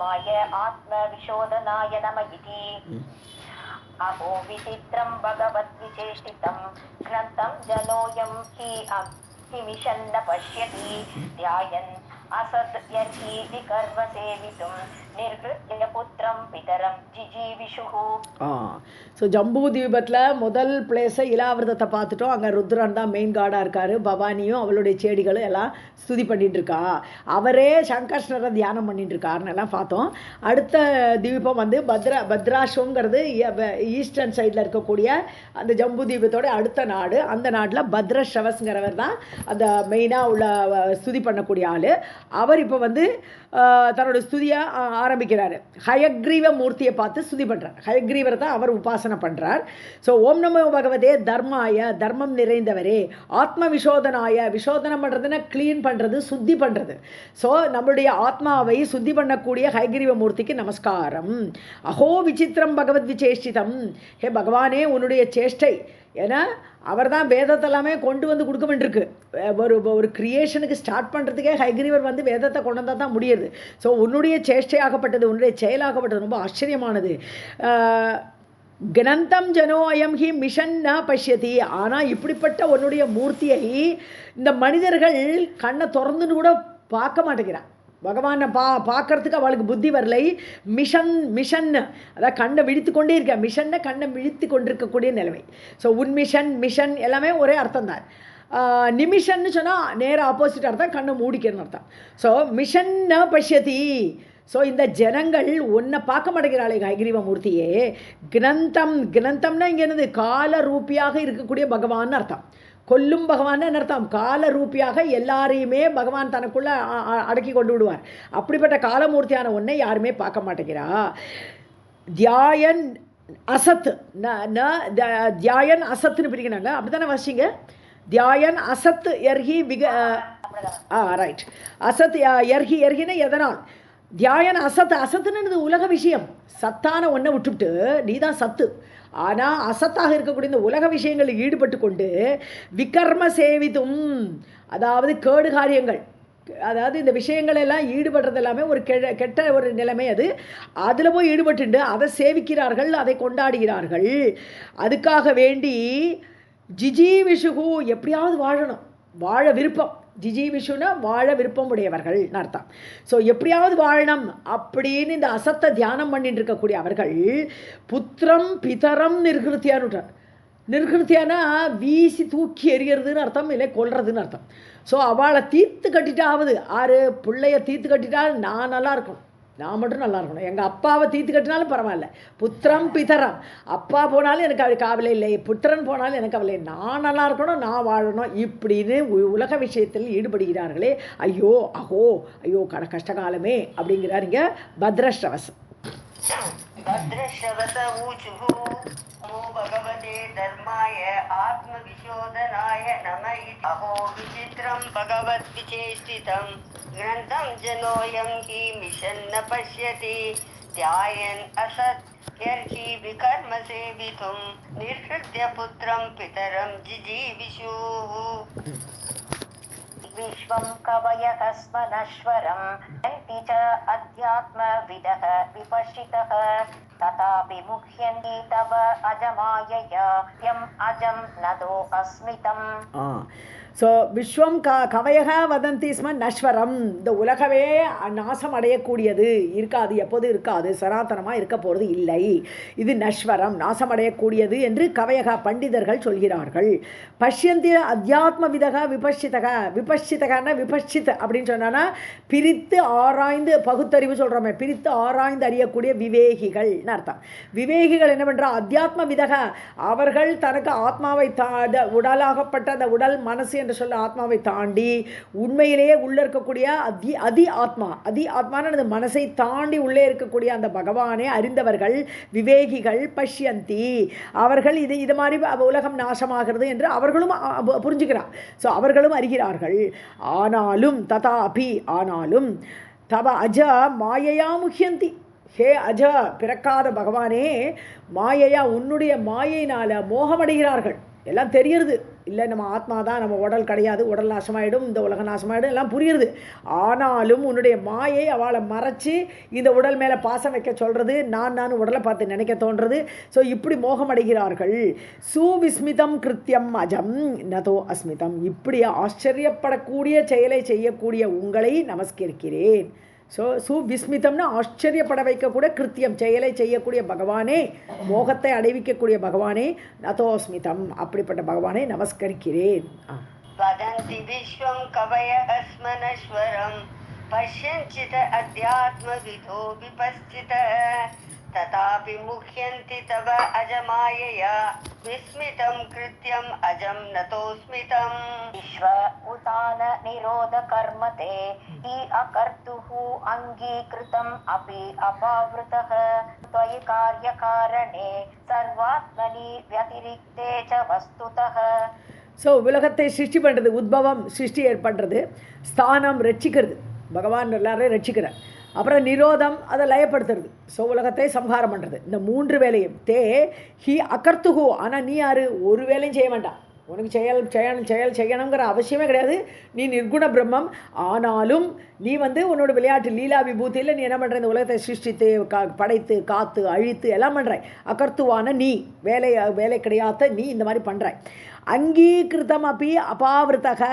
धर्माय आत्मविशोधनाय नम इति अहो विचित्रं भगवद्विचेष्टितं ग्रन्थं जनोऽयं किमिषन् न पश्यति ध्यायन् असद् यर्हि विकर्म सेवितुं निर्वृत्य पुत्रं पितरं जिजीविषुः. ஸோ ஜம்பூ தீபத்தில் முதல் பிளேஸை இலாவிரதத்தை பார்த்துட்டோம். அங்கே ருத்ரன் தான் மெயின் காடாக இருக்கார். பவானியும் அவளுடைய செடிகளும் எல்லாம் ஸ்துதி பண்ணிட்டு இருக்கா. அவரே சங்கர்ஷ்ணரை தியானம் பண்ணிட்டு இருக்காருன்னு எல்லாம் பார்த்தோம். அடுத்த தீபம் வந்து பத்ராஷ்வங்கிறது ஈஸ்டர்ன் சைடில் இருக்கக்கூடிய அந்த ஜம்பூ தீபத்தோட அடுத்த நாடு. அந்த நாட்டில் பத்ரஷ்ரவஸ்ங்கிறவர் தான் அந்த மெயினாக உள்ள ஸ்துதி பண்ணக்கூடிய ஆள். அவர் இப்போ வந்து தன்னோட ஸ்துதியை ஆரம்பிக்கிறார். ஹயக்ரீவ மூர்த்தியை பார்த்து ஸ்துதி பண்ணுறார். ஹயக்ரீவரை தான் அவர் உபாசனை பண்ணுறார். ஸோ ஓம் நமோ பகவதே தர்மாய, தர்மம் நிறைந்தவரே, ஆத்ம விசோதனாய, விசோதனம் பண்ணுறதுன்னா க்ளீன் பண்ணுறது, சுத்தி பண்ணுறது. ஸோ நம்மளுடைய ஆத்மாவை சுத்தி பண்ணக்கூடிய ஹயக்ரீவ மூர்த்திக்கு நமஸ்காரம். அஹோ விசித்திரம் பகவத் விசேஷ்டிதம், ஹே பகவானே உன்னுடைய சேஷ்டை. ஏன்னா அவர் தான் வேதத்தை எல்லாமே கொண்டு வந்து கொடுக்க வேண்டியிருக்கு. ஒரு கிரியேஷனுக்கு ஸ்டார்ட் பண்ணுறதுக்கே ஹயக்ரீவர் வந்து வேதத்தை கொண்டு வந்தால் தான் முடியுது. ஸோ உன்னுடைய சேஷ்டையாகப்பட்டது, உன்னுடைய செயலாகப்பட்டது ரொம்ப ஆச்சரியமானது. கணந்தம் ஜனோ அயம் ஹி மிஷன் ந பஷ்யதி. ஆனால் இப்படிப்பட்ட உன்னுடைய மூர்த்தியை இந்த மனிதர்கள் கண்ணை திறந்துன்னு கூட பார்க்க மாட்டேங்கிறான். பகவானை பார்க்கறதுக்கு அவளுக்கு புத்தி வரலை. மிஷன் அதாவது கண்ணை விழித்து கொண்டே இருக்க. மிஷன்னை கண்ணை விழித்து கொண்டிருக்கக்கூடிய நிலைமை. ஸோ மிஷன் எல்லாமே ஒரே அர்த்தம் தான். நிமிஷன்னு சொன்னால் நேர ஆப்போசிட் அர்த்தம், கண்ணை மூடிக்கிறன்னு அர்த்தம். ஸோ மிஷன் ந பஷ்யதி. ஸோ இந்த ஜனங்கள் ஒன்றை பார்க்க மாட்டேங்கிறாளே ஹயக்ரீவ மூர்த்தியே. கிரந்தம்னா இங்கே என்னது, கால ரூபியாக இருக்கக்கூடிய பகவான் அர்த்தம். கொல்லும் பகவான் அர்த்தம். கால ரூபியாக எல்லாரையுமே பகவான் தனக்குள்ள அடக்கி கொண்டு விடுவார். அப்படிப்பட்ட காலமூர்த்தியான ஒன்றை யாருமே பார்க்க மாட்டேங்கிறா. தியாயன் அசத், தியாயன் அசத்துன்னு பிரிக்கிறாங்க. அப்படித்தானே வாசிங்க. தியாயன் அசத் எர்ஹி ரைட். அசத் எர்ஹின்னா எதனால்? தியாயன் அசத்துன்னு உலக விஷயம். சத்தான ஒன்றை விட்டுவிட்டு நீ தான் சத்து. ஆனால் அசத்தாக இருக்கக்கூடிய இந்த உலக விஷயங்களில் ஈடுபட்டு கொண்டு விகர்ம சேவிதும், அதாவது கேடு காரியங்கள், அதாவது இந்த விஷயங்கள் எல்லாம் ஈடுபடுறது எல்லாமே ஒரு கெட்ட ஒரு நிலைமை. அதில் போய் ஈடுபட்டு அதை சேவிக்கிறார்கள், அதை கொண்டாடுகிறார்கள். அதுக்காக வேண்டி ஜிஜீவிஷுகு, எப்படியாவது வாழணும், வாழ விருப்பம். ஜிஜீவிஷுனா வாழ விருப்பம் உடையவர்கள் அர்த்தம். ஸோ எப்படியாவது வாழணும் அப்படின்னு இந்த அசத்தை தியானம் பண்ணிட்டு இருக்கக்கூடிய அவர்கள் புத்திரம் பிதரம் நிர்கிருத்தியான்னு. நிர்கிருத்தியானா வீசி தூக்கி எறிகிறதுன்னு அர்த்தம், இல்லை கொல்றதுன்னு அர்த்தம். ஸோ அவளை தீர்த்து கட்டிட்டாவது, ஆறு பிள்ளைய தீர்த்து கட்டிட்டா நான் நல்லா இருக்கணும், நான் மட்டும் நல்லா இருக்கணும். எங்கள் அப்பாவை தீர்த்து கட்டினாலும் பரவாயில்ல. புத்திரம் பிதரம், அப்பா போனாலும் எனக்கு அவளுக்கு கவலை இல்லை, புத்திரன் போனாலும் எனக்கு கவலை, நான் நல்லா இருக்கணும், நான் வாழணும் இப்படின்னு உலக விஷயத்தில் ஈடுபடுகிறார்களே. ஐயோ அஹோ ஐயோ கஷ்டகாலமே அப்படிங்கிறார் இங்கே பத்ரஷ்ரவஸ். भगवते धर्माय आत्मविशोधनाय नम अहो विचित्रं भगवद्विचेष्टितं ग्रन्थं जनोऽयं हि मिशन् न पश्यति ध्यायन् असत् यर्हि विकर्म सेवितुं निर्हृत्य पुत्रं पितरं जिजीविषुः. विश्वं कवयः स्म नश्वरं यन्ति च अध्यात्मविदः विपश्चितः तथापि मुह्यन्ति तव अजमायया यम् अजं नदो अस्मितम्. ஸோ விஸ்வம் கவயக வதந்தி ஸ்ம நஸ்வரம், இந்த உலகமே நாசம் அடையக்கூடியது, இருக்காது, எப்போது இருக்காது, சனாதனமாக இருக்க போகிறது இல்லை, இது நஸ்வரம், நாசமடையக்கூடியது என்று கவயக பண்டிதர்கள் சொல்கிறார்கள். பஷ்யந்தி அத்தியாத்ம விதக விபஷிதக, விபஷிதகன்னா விபஷித் அப்படின்னு சொன்னான்னா பிரித்து ஆராய்ந்து பகுத்தறிவு சொல்கிறோமே, பிரித்து ஆராய்ந்து அறியக்கூடிய விவேகிகள்னு அர்த்தம். விவேகிகள் என்ன பண்ணுறா, அத்தியாத்ம விதக, அவர்கள் தனக்கு ஆத்மாவை உடலாகப்பட்ட அந்த உடல் மனசு என்று சொல்ல ஆத்மாவை தாண்டி உண்மையிலேயே உள்ளே இருக்கக்கூடிய அதி ஆத்மான மனசை தாண்டி உள்ளே இருக்கக்கூடிய அந்த பகவானே அறிந்தவர்கள் விவேகிகள். பஷ்யந்தி, அவர்கள் இது மாதிரி உலகம் நாசமாகிறது என்று அவர்களும் புரிஞ்சுக்கிறார். ஸோ அவர்களும் அறிகிறார்கள். ஆனாலும் ததாபி, ஆனாலும் தவ அஜ மாயையா முஹ்யந்தி, ஹே அஜ பிறக்காத பகவானே, மாயையா உன்னுடைய மாயையினால மோகமடைகிறார்கள். எல்லாம் தெரியுது, இல்லை நம்ம ஆத்மா தான், நம்ம உடல் கிடையாது, உடல் நாசமாயிடும், இந்த உலக நாசமாயிடும் எல்லாம் புரியுறது. ஆனாலும் உன்னுடைய மாயை அவளை மறைச்சி இந்த உடல் மேலே பாசம் வைக்க சொல்கிறது, நான் உடலை பார்த்து நினைக்க தோன்றது. ஸோ இப்படி மோகமடைகிறார்கள். சுவிஸ்மிதம் கிருத்தியம் அஜம் நதோ அஸ்மிதம். இப்படி ஆச்சரியப்படக்கூடிய செயலை செய்யக்கூடிய உங்களை நமஸ்கரிக்கிறேன். ஸோ சுவிஸ்மிதம்னா ஆச்சரியப்பட வைக்கக்கூடிய கிருத்தியம் செயலை செய்யக்கூடிய பகவானே, மோகத்தை அடைவிக்கக்கூடிய பகவானே, நதோஸ்மிதம் அப்படிப்பட்ட பகவானை நமஸ்கரிக்கிறேன். வதந்தி விஸ்வம் கவயः ஸ்மனஸ்வரம் பஷ்யஞ்சித் அத்யாத்மவிதோ விபஸ்சிதः ததாபி முஹ்யந்தி தவ அஜமாயயா விஸ்மிதம் கிருத்யம் அஜம் நதோஸ்மிதம். விஸ்வ உதான நிரோத கர்மதே ஈ அகர்த்துஹ அங்கீகிருதம் அபி அபாவ்ருதः த்வயி கார்யகாரணே சர்வாத்மனி வதிரிக்தே ச வஸ்துதः. ஸோ உலகத்தை சிருஷ்டி பண்ணுறது, உத்பவம் சிருஷ்டி ஏற்படுறது, ஸ்தானம் ரட்சிக்கிறது, பகவான் எல்லாரையும் ரட்சிக்கிறார். அப்புறம் நிரோதம் அதை லயப்படுத்துறது, ஸோ உலகத்தை சம்ஹாரம் பண்ணுறது. இந்த 3 வேலையும் தே ஹி அகர்த்துஹு. ஆனால் நீ யார்? ஒரு வேலையும் செய்ய வேண்டாம், உனக்கு செய்யணுங்கிற அவசியமே கிடையாது. நீ நிர்குண பிரம்மம். ஆனாலும் நீ உன்னோட விளையாட்டு லீலா விபூதியில் நீ என்ன பண்ணுற? இந்த உலகத்தை சிருஷ்டித்து படைத்து காத்து அழித்து எல்லாம் பண்ணுறாய். அகர்த்துவான நீ, வேலை கிடையாத நீ இந்த மாதிரி பண்ணுறாய். அங்கீகிருத்தம் அப்படி அபாவிருத்தக,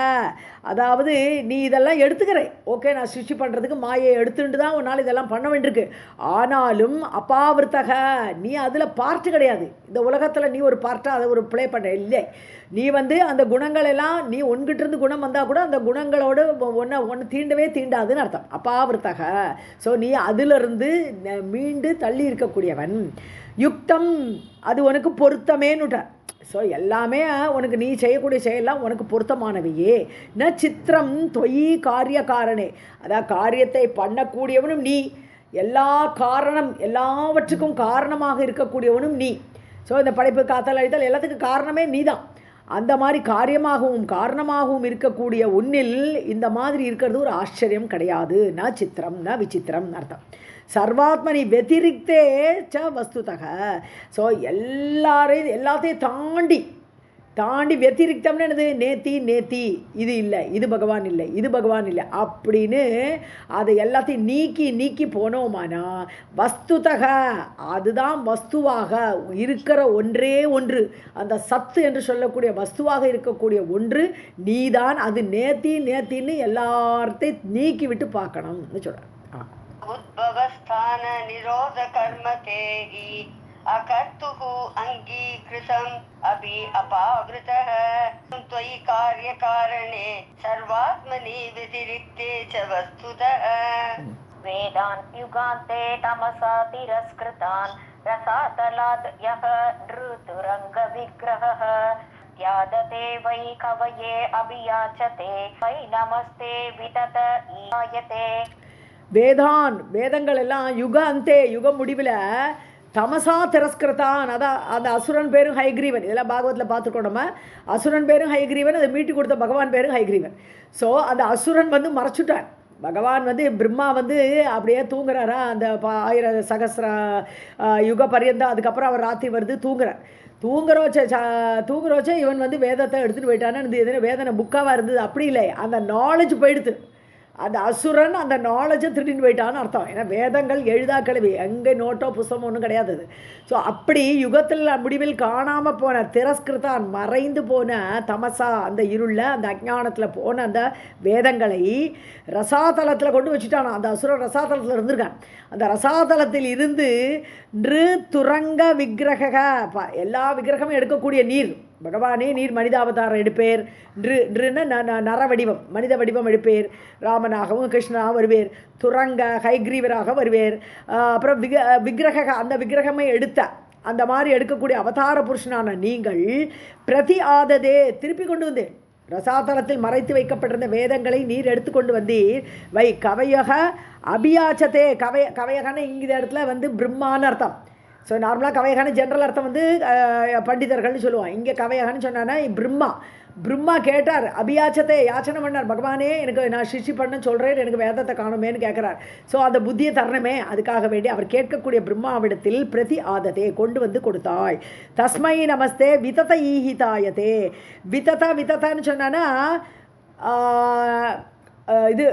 அதாவது நீ இதெல்லாம் எடுத்துக்கிற, ஓகே நான் சிருஷ்டி பண்ணுறதுக்கு மாயை எடுத்துட்டு தான் உன்னால் இதெல்லாம் பண்ண வேண்டியிருக்கு. ஆனாலும் அபாவிருத்தக, நீ அதில் பார்ட்டு கிடையாது. இந்த உலகத்தில் நீ ஒரு பார்ட்டாக அதை ஒரு ப்ளே பண்ண இல்லை. நீ அந்த குணங்கள் எல்லாம் நீ உன்கிட்டருந்து குணம் வந்தால் கூட அந்த குணங்களோடு ஒன்று தீண்டவே தீண்டாதுன்னு அர்த்தம். அபாவிருத்தக. ஸோ நீ அதிலிருந்து மீண்டு தள்ளி இருக்கக்கூடியவன். யுக்தம், அது உனக்கு பொருத்தமேன்னுட்ட. ஸோ எல்லாமே உனக்கு நீ செய்யக்கூடிய செயலாம் உனக்கு பொருத்தமானவையே. ந சித்திரம் தொயி காரியகாரணே, அதாவது காரியத்தை பண்ணக்கூடியவனும் நீ, எல்லாவற்றுக்கும் காரணமாக இருக்கக்கூடியவனும் நீ. ஸோ இந்த படைப்பு காத்தல் அழித்தல் எல்லாத்துக்கும் காரணமே நீ தான். அந்த மாதிரி காரியமாகவும் காரணமாகவும் இருக்கக்கூடிய உன்னில் இந்த மாதிரி இருக்கிறது ஒரு ஆச்சரியம் கிடையாது. ந சித்திரம் ந விசித்திரம் அர்த்தம். சர்வாத்மனி வெதிரிக்தே ச வஸ்துதக. ஸோ எல்லாத்தையும் தாண்டி வெத்திரிக்தம்னு என்னது? நேத்தி இது இல்லை, இது பகவான் இல்லை, இது பகவான் இல்லை அப்படின்னு அதை எல்லாத்தையும் நீக்கி போனோமானா வஸ்துதக, அதுதான் வஸ்துவாக இருக்கிற ஒன்றே ஒன்று, அந்த சத்து என்று சொல்லக்கூடிய வஸ்துவாக இருக்கக்கூடிய ஒன்று நீதான். அது நேத்தின்னு எல்லாத்தையும் நீக்கி விட்டு பார்க்கணும்னு சொல்கிறேன். உத்பவஸ்தான நிரோத கர்மதே அகர்த்துஹு அங்கீகிருதம் அபி அபாவ்ருதः த்வயி கார்யகாரணே சர்வாத்மனி வதிரிக்தே ச வஸ்துதः. வேதான் யுகாந்தே தமசா திரஸ்கிருதான் ரசாதலாத் யஹ நிருதுரங்க விக்ரஹः யாததே வை கவயே அபியாச்சதே வை நமஸ்தே விதத ஈயதே. வேதங்கள் எல்லாம் யுக அந்தே, யுக முடிவில் தமசா திரஸ்கிருதான், அதான் அந்த அசுரன் பேரும் ஹைகிரீவன். இதெல்லாம் பாகவத்தில் பார்த்துருக்கோம் நம்ம. அசுரன் பேரும் ஹைகிரீவன், அதை மீட்டி கொடுத்த பகவான் பேரும் ஹைகிரீவன். ஸோ அந்த அசுரன் மறைச்சுட்டான். பகவான் பிரம்மா அப்படியே தூங்குறாரா அந்த 1000 சகசிர யுக பரியந்தம். அதுக்கப்புறம் அவர் ராத்திரி வருது தூங்குறோச்ச இவன் வேதத்தை எடுத்துகிட்டு போயிட்டான்னு எதுனா வேதனை புக்காவாக இருந்தது. அப்படி இல்லை, அந்த நாலேஜ் போயிடுது. அந்த அசுரன் அந்த நாலேஜை திருடின்னு போயிட்டான்னு அர்த்தம். ஏன்னா வேதங்கள் எழுதா கல்வி, எங்கே நோட்டோ புஸ்தகம் ஒன்றும் கிடையாது. ஸோ அப்படி யுகத்தில் முடிவில் காணாமல் போன திரஸ்கிருதான், மறைந்து போன தமசா, அந்த இருளில் அந்த அஜ்ஞானத்தில் போன அந்த வேதங்களை ரசாதலத்தில் கொண்டு வச்சுட்டான். அந்த அசுரன் ரசாதலத்தில் இருந்திருக்கான். அந்த ரசாதலத்தில் இருந்து நிருதுரங்க விக்கிரக, எல்லா விக்கிரகமும் எடுக்கக்கூடிய நீர் பகவானே, நீர் மனிதாவதாரம் எடுப்பேர். நர வடிவம், மனித வடிவம் எடுப்பேர். ராமனாகவும் கிருஷ்ணனாகவும் வருவேர். துரங்க ஹைகிரீவராக வருவேர். அப்புறம் விக்கிரக, அந்த விக்கிரகமே எடுத்த அந்த மாதிரி எடுக்கக்கூடிய அவதார புருஷனான நீங்கள் பிரதி ஆததே, திருப்பி கொண்டு வந்தேன். ரசாதலத்தில் மறைத்து வைக்கப்பட்டிருந்த வேதங்களை நீர் எடுத்துக்கொண்டு வந்தீர். கவையக அபியாச்சதே, கவையகன்னு இங்கே இடத்துல பிரம்மான்னு அர்த்தம். ஸோ நார்மலாக கவையகன்னு ஜென்ரல் அர்த்தம் வந்து பண்டிதர்கள்னு சொல்லுவான். இங்கே கவையகன்னு சொன்னான்னா பிரம்மா கேட்டார், அபியாச்சத்தை யாச்சனை பண்ணார், பகவானே எனக்கு நான் சிருஷ்டி பண்ண சொல்கிறேன், எனக்கு வேதத்தை காணுமேன்னு கேட்குறார். ஸோ அந்த புத்தியை தரணுமே, அதுக்காக வேண்டி அவர் கேட்கக்கூடிய பிரம்மாவிடத்தில் பிரதி ஆதத்தை கொண்டு வந்து கொடுத்தாய். தஸ்மை நமஸ்தே விதத ஈஹிதாயத்தே. விதத்தான்னு சொன்னான்னா இது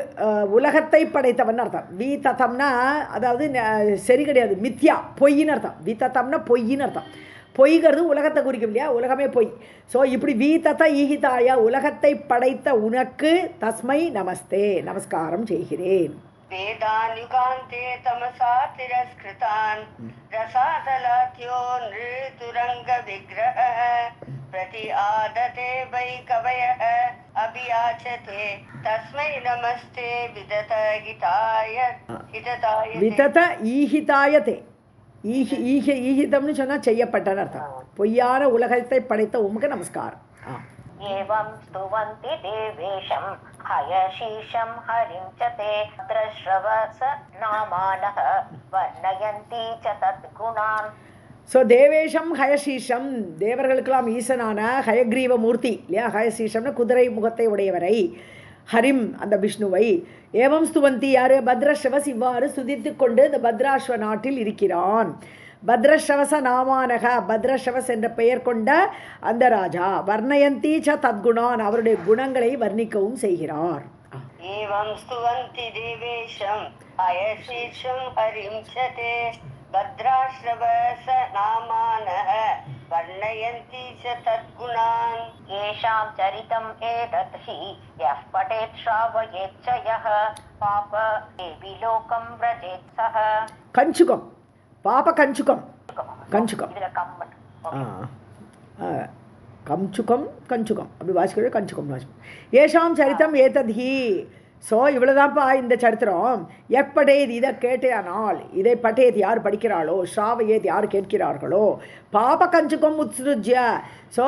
உலகத்தை படைத்தவன் அர்த்தம். விததம்னா அதாவது சரி கிடையாது, மித்யா பொய்ன்னு அர்த்தம். விததம்னா பொய்ன்னு அர்த்தம். பொய்கிறது உலகத்தை குறிக்கும் இல்லையா, உலகமே பொய். ஸோ இப்படி வீதத ஈகிதாய உலகத்தை படைத்த உனக்கு தஸ்மை நமஸ்தே நமஸ்காரம் செய்கிறேன். வேதான் யுகாந்தே தமசா திரஸ்கிருதான் ரசாதலாத்யோ நிருதுரங்க விக்ரஹ பிரதி ஆததே வை கவயஹ அபியாச்சதே தஸ்மை நமஸ்தே விதத ஈஹிதாயதே. ஈஹிதம்னு சொன்னால் செய்யப்பட்டன்னு அர்த்தம். பொய்யான உலகத்தை படைத்த உமக்கு நமஸ்காரம். ஏவம் ஸ்துவந்தி தேவேஷம் ஹயசீஷம் ஹரிம் ச தே த்ரஸ்ரவஸ நாமானஹ வர்ணயந்தி ச தத்குணான். ஸோ தேவேஷம் ஹயசீஷம், தேவர்களுக்கெல்லாம் ஈசனான ஹயக்ரீவ மூர்த்தி இல்லையா. ஹயசீஷம்னு குதிரை முகத்தை உடையவரை, ஹரிம் அந்த விஷ்ணுவை, ஏவம் ஸ்துவந்தி யார், பத்ரஸ்ரவஸ் இவ்வாறு சுதித்து கொண்டு இந்த பத்ராஸ்வ நாட்டில் இருக்கிறான். பத்ரஸ்ரவச நாமானக, பத்ரஸ்ரவஸ் என்ற பெயர் கொண்ட அந்த ராஜா, வர்ணயந்தி ச தத்குணான் அவருடைய குணங்களை வர்ணிக்கவும் செய்கிறார். ஏவம் ஸ்துவந்தி தேவேஷம் அயசீஷம் ஹரிம் ச தே பத்ராஸ்ரவஸ நாமானஹ வர்ணயந்தி ச தத்குணான். ஏஷாம் சரிதம் ஏதத் ஹி யஃ படேத் ஷ்ராவயேத் ச யஹ பாப தேவி லோகம் வ்ரஜேத் சஹ. கஞ்சுகம், பாப கஞ்சுகம், கஞ்சுகம் இதுல கம்மன் கஞ்சுகம் அப்படி வாசிக்கிறது, கஞ்சுகம் வாசிக்கும். ஏஷாம் சரித்தம் ஏதத்ஹி. ஸோ இவ்வளோதான்ப்பா இந்த சரித்திரம். எப்படேது இதை கேட்டேனால், இதை பட்டேது யார் படிக்கிறாளோ, ஷாவையேது யார் கேட்கிறார்களோ, பாப கஞ்சுகம் உத்ஸ்ருஜ்ய. ஸோ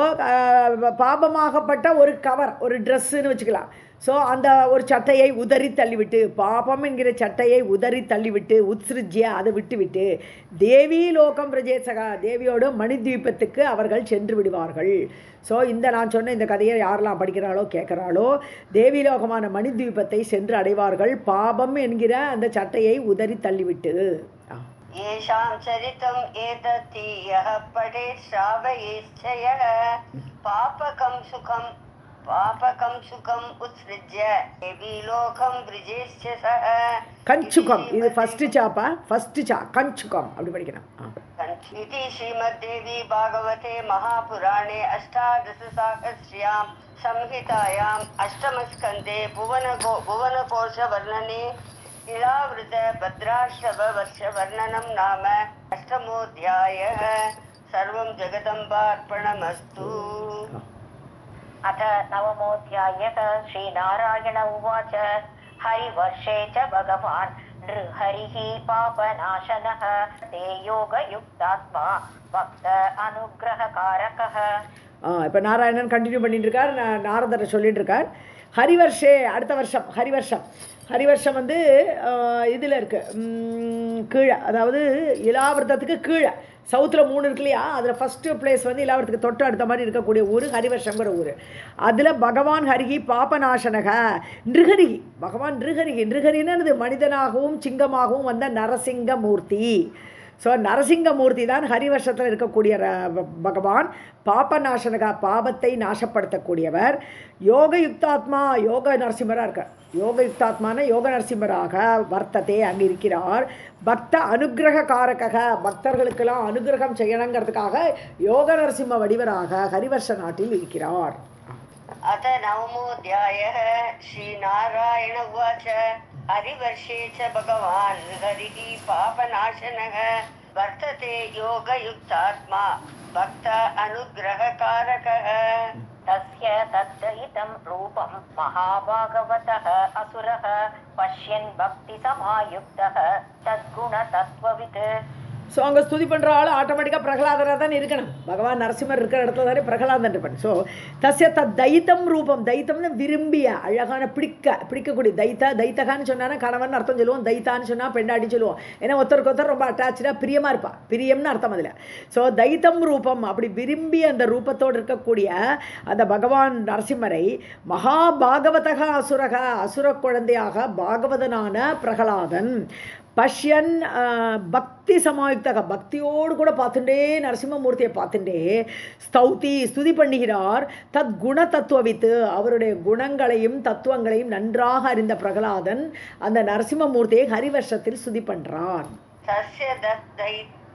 பாபமாகப்பட்ட ஒரு கவர், ஒரு ட்ரெஸ்ஸுன்னு வச்சுக்கலாம். ஸோ அந்த ஒரு சட்டையை உதறி தள்ளிவிட்டு, பாபம் என்கிற சட்டையை உதறி தள்ளிவிட்டு, உத்ஸ்ருஜ்ய அதை விட்டுவிட்டு, தேவி லோகம் பிரஜேசகா தேவியோட மணித்வீபத்துக்கு அவர்கள் சென்று விடுவார்கள். ஸோ இந்த நான் சொன்ன இந்த கதையை யாரெல்லாம் படிக்கிறாளோ கேட்குறாளோ, தேவி லோகமான மணித்வீபத்தை சென்று அடைவார்கள், பாபம் என்கிற அந்த சட்டையை உதறி தள்ளிவிட்டு. ஏஷாம் சரிதம் ஏதத்தி யஹ படே ஷ்ராவயேத் ச யஹ பாபகம் சுகம் உத்ஸ்ருஜ்ய தேவி லோகம் வ்ரஜேத் சஹ. கஞ்சுகம், இது ஃபர்ஸ்ட் சாப்பா, ஃபர்ஸ்ட் சா கஞ்சுகம் அப்படி படிக்கணும். इति श्रीमद्देवी भागवते महापुराणे अष्टादशसाहस्र्यां संहितायाम् अष्टमस्कन्धे भुवनकोशवर्णने इलावृत भद्राश्रववर्षवर्णनं नाम अष्टमोऽध्यायः. सर्वं जगदम्बार्पणमस्तु. अथ नवमोऽध्यायः. श्रीनारायण उवाच हरिवर्षे च भगवान् नृहरिः पापनाशनः ते योगयुक्तात्मा भक्त अनुग्रहकारकः. இப்போ நாராயணன் கண்டினியூ பண்ணிட்டு இருக்கார், நாரதரை சொல்லிட்டு இருக்கார். ஹரிவர்ஷே அடுத்த வருஷம், ஹரிவர்ஷம் வந்து இதில் இருக்குது கீழே, அதாவது இலாவிரதத்துக்கு கீழே சவுத்தில் 3 இருக்கு இல்லையா, அதில் ஃபஸ்ட்டு பிளேஸ் வந்து இலாவிரத்துக்கு தொட்டு அடுத்த மாதிரி இருக்கக்கூடிய ஊர் ஹரிவர்ஷங்கிற ஊர். அதில் பகவான் ஹரிகி பாபநாசனக நிருஹரிகி, பகவான் நிருஹரின்னு மனிதனாகவும் சிங்கமாகவும் வந்த நரசிங்கமூர்த்தி. ஸோ நரசிங்கமூர்த்தி தான் ஹரிவர்ஷத்தில் இருக்கக்கூடிய பகவான். பாபநாசனகா பாபத்தை நாசப்படுத்தக்கூடியவர். யோகயுக்தாத்மா யோக நரசிம்மராக இருக்கார். யோகயுக்தாத்மான யோக நரசிம்மராக வர்த்தத்தை அங்கே இருக்கிறார். பக்த அனுகிரக காரக, பக்தர்களுக்கெல்லாம் அனுகிரகம் செய்யணுங்கிறதுக்காக யோக நரசிம்ம வடிவராக ஹரிவர்ஷ நாட்டில் இருக்கிறார். अथ नवमोऽध्यायः. श्रीनारायण उवाच हरिवर्षे च भगवान् हरिः पापनाशनः वर्तते योगयुक्तात्मा भक्त अनुग्रहकारकः. तस्य तद्दयितं रूपं महाभागवतः असुरः पश्यन् भक्तिसमायुक्तः तद्गुणतत्त्ववित्. ஸோ அங்கே ஸ்துதி பண்ணுற ஆள் ஆட்டோமேட்டிக்காக பிரகலாதராக தான் இருக்கணும். பகவான் நரசிம்மர் இருக்கிற இடத்துல தானே பிரகலாதன் இருப்பான். ஸோ தஸ்ய தைத்தம் ரூபம், தைத்தம்னு விரும்பிய அழகான பிடிக்கக்கூடிய தைத்தகான்னு சொன்னா கணவன் அர்த்தம் சொல்லுவோம், தைத்தான்னு சொன்னால் பெண்டாடி சொல்லுவோம். ஏன்னா ஒருத்தருக்கு ஒருத்தர் ரொம்ப அட்டாச்சாக பிரியமாக இருப்பாள், பிரியம்னு அர்த்தம் அதில். ஸோ தைத்தம் ரூபம், அப்படி விரும்பி அந்த ரூபத்தோடு இருக்கக்கூடிய அந்த பகவான் நரசிம்மரை மகாபாகவதக அசுரக, அசுர குழந்தையாக பாகவதனான பிரகலாதன் பஷ்யன் பக்தி சமாயுக்தக, பக்தியோடு கூட பார்த்துட்டே நரசிம்மமூர்த்தியை பார்த்துட்டே ஸ்துதி பண்ணுகிறார். தத் குண தத்துவவித்து, அவருடைய குணங்களையும் தத்துவங்களையும் நன்றாக அறிந்த பிரகலாதன் அந்த நரசிம்மமூர்த்தியை ஹரிவர்ஷத்தில் ஸ்துதி பண்றான். தஸ்ய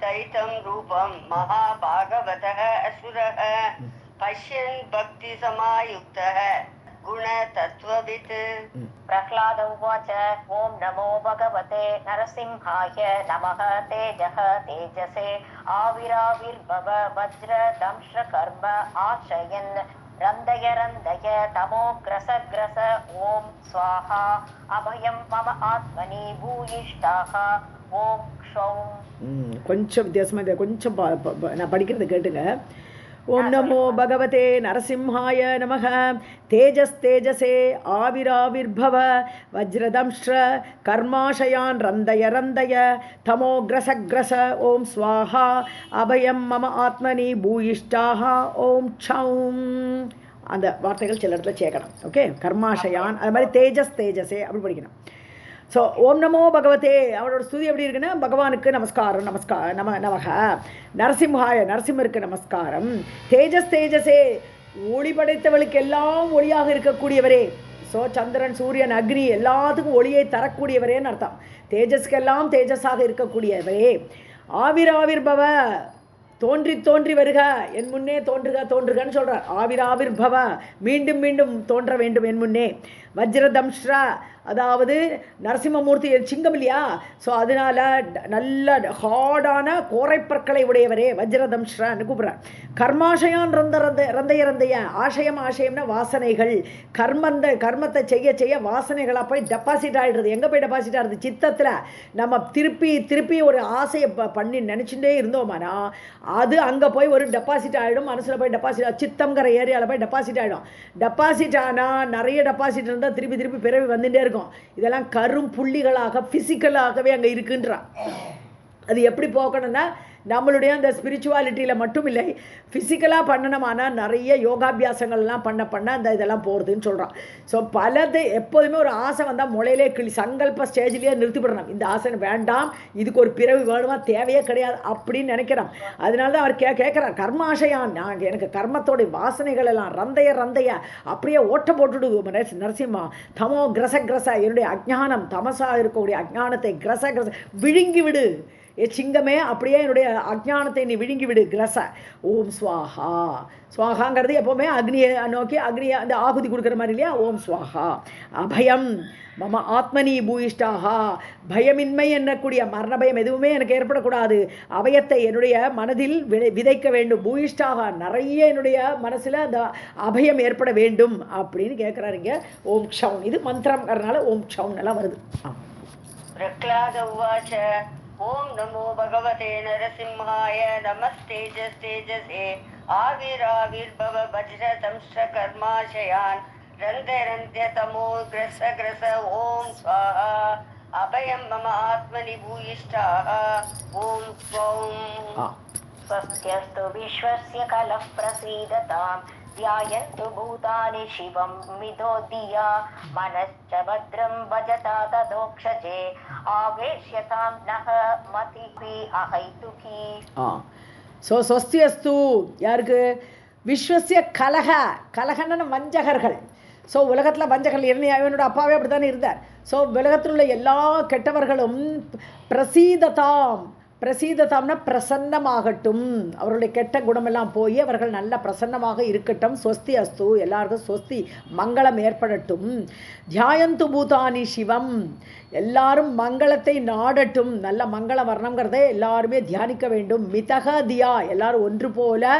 தைத்தம் ரூபம் மகாபாகவதः அசுரः பஷ்யன் பக்தி சமாயுக்தः गुणतत्त्ववित्. प्रह्लाद उवाच ॐ नमो भगवते नरसिंहाय नमः। तेजः तेजसे आविराविर्भव वज्रदंष्ट्रकर्म आश्रयन् रन्दय रन्दय तमोग्रसग्रस ॐ स्वाहा अभयं मम आत्मनि भूयिष्ठाः ॐ क्षौं. கொஞ்சம் வித்தியாசமாக இதை கொஞ்சம் நான் படிக்கிறது கேட்டுங்க. ஓம் நமோ பகவதே நரசிம்ஹாய நமக. தேஜஸ்தேஜசே ஆவிராவிர்பவ வஜ்ரதம்ஷ்ர கர்மாஷயான் ரந்தய ரந்தய தமோக்ரசக்ரச ஓம் ஸ்வாஹா அபயம் மம ஆத்மனி பூயிஷ்டாஹ ஓம் க்ஷௌம். அந்த வார்த்தைகள் சில இடத்துல சேர்க்கணும். ஓகே, கர்மாஷயான், அது மாதிரி தேஜஸ்தேஜசே அப்படி படிக்கணும். ஸோ ஓம் நமோ பகவதே, அவரோட ஸ்துதி எப்படி இருக்குன்னா, பகவானுக்கு நமஸ்காரம், நமக. நரசிம்ஹாய, நரசிம்மருக்கு நமஸ்காரம். தேஜஸ்தேஜசே, ஒளி படைத்தவளுக்கு எல்லாம் ஒளியாக இருக்கக்கூடியவரே. ஸோ சந்திரன் சூரியன் அக்னி எல்லாத்துக்கும் ஒளியை தரக்கூடியவரேன்னு அர்த்தம். தேஜஸ்க்கெல்லாம் தேஜஸாக இருக்கக்கூடியவரே. ஆவிராவிர்பவ, தோன்றி தோன்றி வருக, என் முன்னே தோன்றுகன்னு சொல்கிறார். ஆவிராவிர்பவ, மீண்டும் மீண்டும் தோன்ற வேண்டும் என் முன்னே. வஜ்ரதம்ஷ்ரா, அதாவது நரசிம்மமூர்த்தி சிங்கம் இல்லையா, ஸோ அதனால நல்ல ஹார்டான கோரைப்பற்களை உடையவரே, வஜ்ரதம்ஷ்ரான்னு கூப்பிட்றார். கர்மாஷயான் ரந்தைய, ஆசயம்னா வாசனைகள். கர்மத்தை செய்ய வாசனைகளாக போய் டெபாசிட் ஆகிடுறது. எங்கே போய் டெபாசிட் ஆகிடுது? சித்தத்தில். நம்ம திருப்பி ஒரு ஆசையை பண்ணி நினச்சிட்டே இருந்தோமானா அது அங்கே போய் ஒரு டெபாசிட் ஆகிடும், மனசில் போய் டெபாசிட் ஆகும். சித்தங்கிற ஏரியாவில் போய் டெபாசிட் ஆகிடும். டெபாசிட் ஆனால் நிறைய டெபாசிட் இருந்தால் திருப்பி பிறவி வந்துட்டே இருக்கும். இதெல்லாம் கரும் புள்ளிகளாக பிசிக்கலாகவே அங்கே இருக்குன்றான். அது எப்படி போக்கணும்னா, நம்மளுடைய அந்த ஸ்பிரிச்சுவாலிட்டியில் மட்டும் இல்லை, ஃபிசிக்கலாக பண்ணணுமானால் நிறைய யோகாபியாசங்கள்லாம் பண்ண அந்த இதெல்லாம் போகிறதுன்னு சொல்கிறான். ஸோ பலது எப்போதுமே ஒரு ஆசை வந்தால் முளையிலே சங்கல்ப ஸ்டேஜ்லேயே நிறுத்திவிடணும். இந்த ஆசை வேண்டாம், இதுக்கு ஒரு பிறவி வேணுமா, தேவையே கிடையாது அப்படின்னு நினைக்கிறான். அதனால தான் அவர் கேட்குறார், கர்மாஷயான், எனக்கு கர்மத்தோடைய வாசனைகள் எல்லாம் ரந்தைய அப்படியே ஓட்ட போட்டுடு நரசிம்மா. தமோ கிரச, என்னுடைய அஜ்ஞானம், தமசாக இருக்கக்கூடிய அஜ்ஞானத்தை கிரச விழுங்கி விடு. சிங்கமே, அப்படியே என்னுடைய அஜ்ஞானத்தை நீ விழுங்கி விடு, கிரச. ஓம் ஸ்வாஹா. ஸ்வாகாங்கிறது எப்போவுமே அக்னியை நோக்கி, அக்னியை அந்த ஆகுதி கொடுக்குற மாதிரி இல்லையா. ஓம் ஸ்வாஹா. அபயம் மம ஆத்மனி பூயிஷ்டாஹா, பயமின்மை என்னக்கூடிய மரண பயம் எதுவுமே எனக்கு ஏற்படக்கூடாது. அபயத்தை என்னுடைய மனதில் விதைக்க வேண்டும். பூயிஷ்டாக, நிறைய என்னுடைய மனசில் அந்த அபயம் ஏற்பட வேண்டும் அப்படின்னு கேட்குறாருங்க. ஓம் க்ஷௌன், இது மந்திரம்ங்கிறதுனால ஓம் க்ஷௌன் எல்லாம் வருது. பிரஹ்லாத உவாச்ச ஓம் நமோ பகவதே நரசிம்ஹாய நமஸ்தேஜஸ்தேஜசே ஆவிராவிர்பவ வஜ்ரதம்ஷ்ர கர்மாஷயான் ரந்தய தமோ கிரச ஓம் ஸ்வாஹா அபயம் மம ஆத்மனி பூயிஷ்டாஹ ஓம் ஸ்வௌம். स्वस्त्यस्तु विश्वस्य कलः प्रसीदताम् ध्यायन्तु भूतानि शिवं मिदो धिया मनश्च भद्रं भजता तदोक्षजे आवेश्यतां नः मतिः अहैतुकी. ஸோ ஸ்வஸ்தியஸ்து யாருக்கு? விஸ்வசிய கலகன்னு வஞ்சகர்கள். ஸோ உலகத்தில் வஞ்சகர்கள் என்னோட அப்பாவே அப்படி தானே இருந்தார். ஸோ உலகத்தில் உள்ள எல்லா கெட்டவர்களும் பிரசீததாம்னா பிரசன்னமாகட்டும், அவருடைய கெட்ட குணமெல்லாம் போய் அவர்கள் நல்ல பிரசன்னமாக இருக்கட்டும். ஸ்வஸ்தி அஸ்து, எல்லாருக்கும் ஸ்வஸ்தி, மங்களம் ஏற்படட்டும். தியாயந்து பூதானி சிவம், எல்லாரும் மங்களத்தை நாடட்டும், நல்ல மங்களம் வரணுங்கிறத எல்லாருமே தியானிக்க வேண்டும். மிதக தியா, எல்லாரும் ஒன்று போல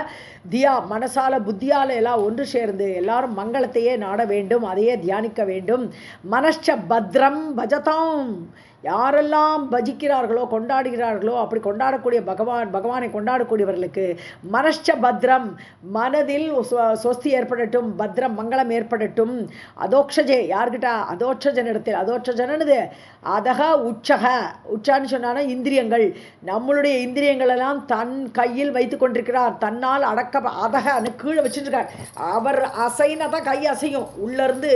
தியா, மனசால புத்தியால் எல்லாம் ஒன்று சேர்ந்து எல்லாரும் மங்களத்தையே நாட வேண்டும், அதையே தியானிக்க வேண்டும். மனஷ்ச பத்ரம் பஜதாம், யாரெல்லாம் பஜிக்கிறார்களோ கொண்டாடுகிறார்களோ அப்படி கொண்டாடக்கூடிய பகவானை கொண்டாடக்கூடியவர்களுக்கு மனஷ்ச பத்ரம், மனதில் சொஸ்தி ஏற்படட்டும், பத்ரம் மங்களம் ஏற்படட்டும். அதோக்ஷஜே, யார்கிட்ட? அதோட்சஜனிடத்தில். அதோட்சஜனது அதக உச்சக, உச்சான்னு சொன்னான்னா இந்திரியங்கள். நம்மளுடைய இந்திரியங்கள் எல்லாம் தன் கையில் வைத்து கொண்டிருக்கிறார், தன்னால் அடக்க அதக கீழே வச்சுருக்கார். அவர் அசைனா தான் கை அசையும். உள்ளேருந்து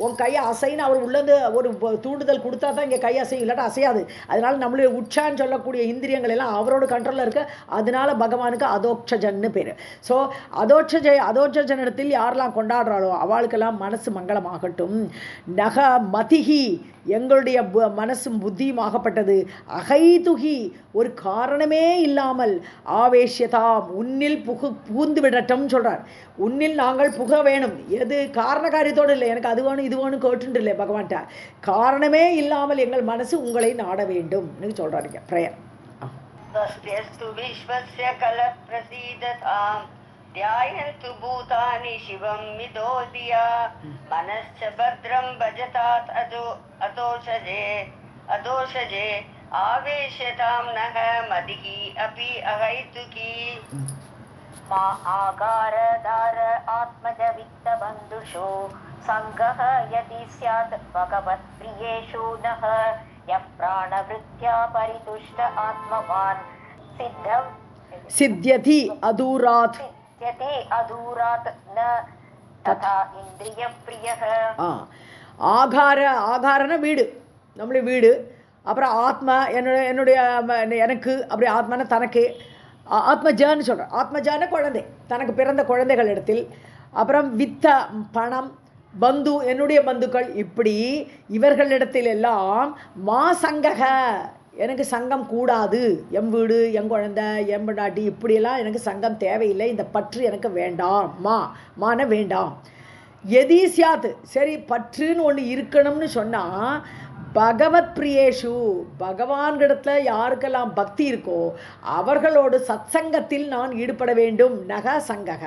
உன் கையை அசைன்னு அவர் உள்ளேருந்து ஒரு தூண்டுதல் கொடுத்தா தான் இங்கே கை அசையும், இல்லாட்டா அசையாது. அதனால நம்மளுடைய உச்சான்னு சொல்லக்கூடிய இந்திரியங்கள் எல்லாம் அவரோட கண்ட்ரோலில் இருக்க. அதனால பகவானுக்கு அதோட்சஜன்னு பேர். ஸோ அதோட்சஜனிடத்தில் யாரெல்லாம் கொண்டாடுறாளோ அவளுக்கெல்லாம் மனசு மங்களமாகட்டும். நக மதிஹி, எங்களுடைய மனசும் புத்தியும் ஆகப்பட்டது. அகைதுகி, ஒரு காரணமே இல்லாமல். ஆவேஷ்யதாம், உன்னில் புகுந்து விடட்டும் சொல்கிறார். உன்னில் நாங்கள் புக வேணும். எது காரண காரியத்தோடு இல்லை, எனக்கு அது வேணும் இது வேணும் கேட்டுட்டு இல்லை பகவான்கிட்ட. காரணமே இல்லாமல் எங்கள் மனசு உங்களை நாட வேண்டும் சொல்கிறாருங்க. ப்ரேயர். ध्यायन्तु भूतानि शिवं विदोदिया मनश्च भद्रं भजतात् अदोषजे आवेशतां नः मदिः अपि अहैतुकी मा आगारदार आत्मज वित्तबन्धुषु सङ्गः यदि स्यात् भगवत्प्रियेषु नः यः प्राणवृत्त्या परितुष्ट आत्मवान् सिद्ध्यति अदूरात् न तथा इंद्रिय प्रियः. ஆகாரன வீடு, நம்மளுடைய வீடு. அப்புறம் ஆத்மா, என்னுடைய எனக்கு, அப்படி ஆத்மான தனக்கு. ஆத்மஜான்னு சொல்கிறேன். ஆத்மஜான குழந்தை, தனக்கு பிறந்த குழந்தைகள் இடத்தில். அப்புறம் வித்த பணம், பந்து என்னுடைய பந்துக்கள். இப்படி இவர்களிடத்தில் எல்லாம் மா சங்கக, எனக்கு சங்கம் கூடாது. என் வீடு, என் குழந்தை, என் பொண்டாட்டி, இப்படியெல்லாம் எனக்கு சங்கம் தேவையில்லை. இந்த பற்று எனக்கு வேண்டாம். மான வேண்டாம். எதி சியாத், சரி பற்றுன்னு ஒன்று இருக்கணும்னு சொன்னால் பகவத் பிரியேஷு, பகவான்கிடத்தில் யாருக்கெல்லாம் பக்தி இருக்கோ அவர்களோடு சத்சங்கத்தில் நான் ஈடுபட வேண்டும். நக சங்கக,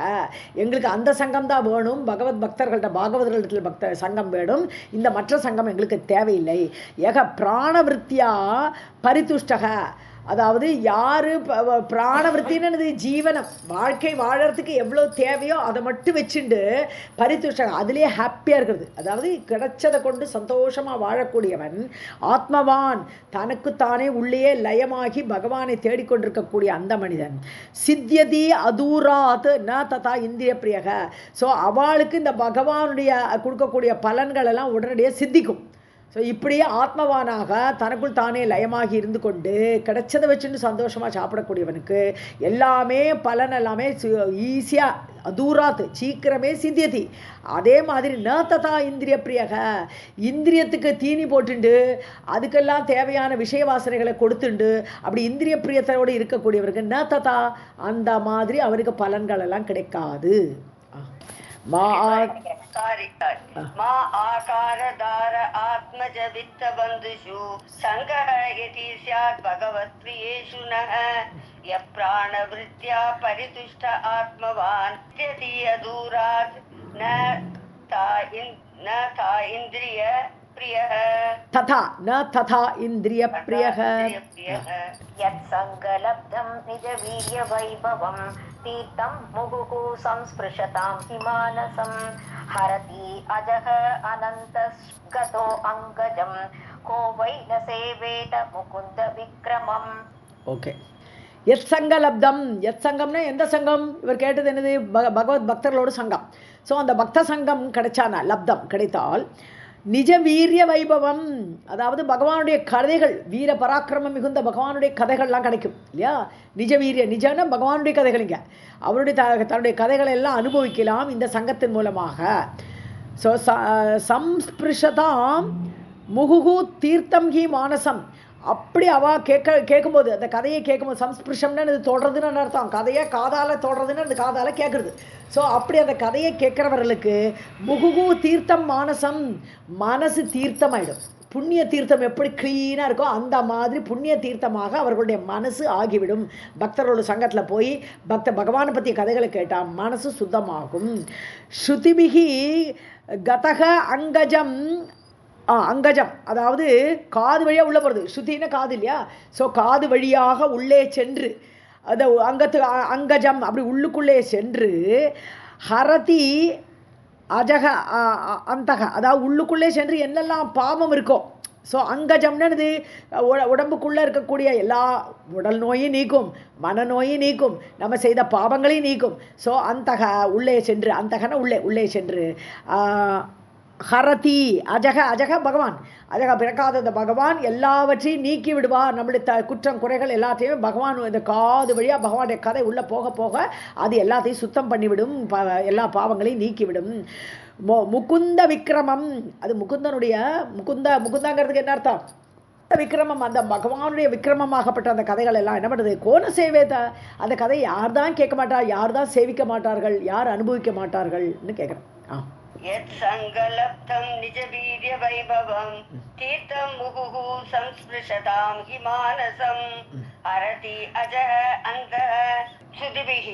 எங்களுக்கு அந்த சங்கம் தான் வேணும். பகவத் பக்தர்கள்ட்ட, பாகவதர்களிடத்தில் சங்கம் வேணும். இந்த மற்ற சங்கம் எங்களுக்கு தேவையில்லை. ஏக பிராணவிருத்தியா பரிதுஷ்டக, அதாவது யார் பிராணவிருத்தின்னு ஜீவனம், வாழ்க்கை வாழறதுக்கு எவ்வளோ தேவையோ அதை மட்டும் வச்சுண்டு பரிதுஷ்டகம், அதிலே ஹாப்பியாக இருக்கிறது. அதாவது கிடைச்சதை கொண்டு சந்தோஷமாக வாழக்கூடியவன் ஆத்மவான், தனக்குத்தானே உள்ளே லயமாகி பகவானை தேடிக்கொண்டிருக்கக்கூடிய அந்த மனிதன். சித்தியதி அதூராத் ந ததா இந்திரிய பிரியக. ஸோ அவளுக்கு இந்த பகவானுடைய கொடுக்கக்கூடிய பலன்கள் எல்லாம் உடனடியாக சித்திக்கும். ஸோ இப்படியே ஆத்மவானாக தனக்குள் தானே லயமாகி இருந்து கொண்டு கிடைச்சதை வச்சுன்னு சந்தோஷமாக சாப்பிடக்கூடியவனுக்கு எல்லாமே பலன் எல்லாமே ஈஸியாக அதூராத்து சீக்கிரமே சித்தியதி. அதே மாதிரி ந ததா இந்திரிய பிரியக, இந்திரியத்துக்கு தீனி போட்டுண்டு அதுக்கெல்லாம் தேவையான விஷய வாசனைகளை கொடுத்துண்டு அப்படி இந்திரிய பிரியத்தோடு இருக்கக்கூடியவருக்கு ந ததா, அந்த மாதிரி அவருக்கு பலன்கள் எல்லாம் கிடைக்காது. मा आकारदार आत्मज वित्तबन्धुषु सङ्गः यदि स्यात् भगवत्प्रियेषु नः यः प्राणवृत्त्या परितुष्ट आत्मवान् यदि अदूरात् न था इन्द्रिय प्रियः तथा न तथा इन्द्रिय प्रियः यत्सङ्गलब्धं निजवीर्यवैभवं तीर्थं मुहुः संस्पृशतां हि मानसं हरति अजः अनन्तगतो अङ्गजं को वै न सेवेत मुकुन्द विक्रमम्. ஓகே. எத் சங்கலப்தம், எத் சங்கம்னா எந்த சங்கம்? இவர் கேட்டது என்னது? பகவத் பக்தர்களோட சங்கம். ஸோ அந்த பக்த சங்கம் கிடைச்சானா, லப்தம் கிடைத்தால் நிஜ வீரிய வைபவம், அதாவது பகவானுடைய கதைகள், வீர பராக்கிரமம் மிகுந்த பகவானுடைய கதைகள்லாம் கிடைக்கும் இல்லையா? நிஜ வீரிய, நிஜன்னா பகவானுடைய கதைகள். இங்கே அவருடைய தன்னுடைய கதைகளை எல்லாம் அனுபவிக்கலாம் இந்த சங்கத்தின் மூலமாக. ஸோ சம்ஸ்பிருஷதாம் முகுகு தீர்த்தம் ஹி மானசம், அப்படி அவள் கேட்கும்போது, அந்த கதையை கேட்கும்போது, சம்ஸ்பிருஷம்னு அது தொடர்றதுன்னு அர்த்தம். கதையை காதால் தொடர்றதுன்னு அந்த காதால் கேட்குறது. ஸோ அப்படி அந்த கதையை கேட்குறவர்களுக்கு முகுகு தீர்த்தம் மானசம், மனசு தீர்த்தமாயிடும். புண்ணிய தீர்த்தம் எப்படி க்ளீனாக இருக்கோ அந்த மாதிரி புண்ணிய தீர்த்தமாக அவர்களுடைய மனசு ஆகிவிடும். பக்தர்களோட சங்கத்தில் போய் பகவானை பற்றிய கதைகளை கேட்டால் மனசு சுத்தமாகும். ஸ்ருதிபிகி கதக அங்கஜம் அங்கஜம், அதாவது காது வழியாக உள்ளே போகிறது. ஸ்ருதினா காது இல்லையா? ஸோ காது வழியாக உள்ளே சென்று அந்த அங்கஜம் அப்படி உள்ளுக்குள்ளே சென்று ஹரதி அஜக அந்தக, அதாவது உள்ளுக்குள்ளே சென்று என்னெல்லாம் பாவம் இருக்கோ. ஸோ அங்கஜம்னது உடம்புக்குள்ளே இருக்கக்கூடிய எல்லா உடல் நோயும் நீக்கும், மனநோயும் நீக்கும், நம்ம செய்த பாவங்களையும் நீக்கும். ஸோ அந்தக உள்ளே சென்று, அந்தகன உள்ளே சென்று ஹரதி அஜக பகவான், அஜக பிறக்காத பகவான் எல்லாவற்றையும் நீக்கி விடுவார். நம்மளுடைய குற்றம் குறைகள் எல்லாத்தையுமே பகவான் இந்த காது வழியாக பகவானுடைய கதை உள்ளே போக போக அது எல்லாத்தையும் சுத்தம் பண்ணிவிடும், எல்லா பாவங்களையும் நீக்கிவிடும். முகுந்த விக்ரமம், அது முகுந்தனுடைய முகுந்தாங்கிறதுக்கு என்ன அர்த்தம்? விக்ரமம், அந்த பகவானுடைய விக்ரமமாகப்பட்ட அந்த கதைகள் எல்லாம் என்ன பண்ணுறது? கோண சேவேத, அந்த கதை யார் தான் கேட்க மாட்டார், யார் தான் சேவிக்க மாட்டார்கள், யார் அனுபவிக்க மாட்டார்கள்னு கேட்குறேன். यत् संगलब्धं निज वीर्य वैभवं तीर्थं मुहुः संस्पृशतां हि मानसं हरति अजः अन्तः सुधिभिः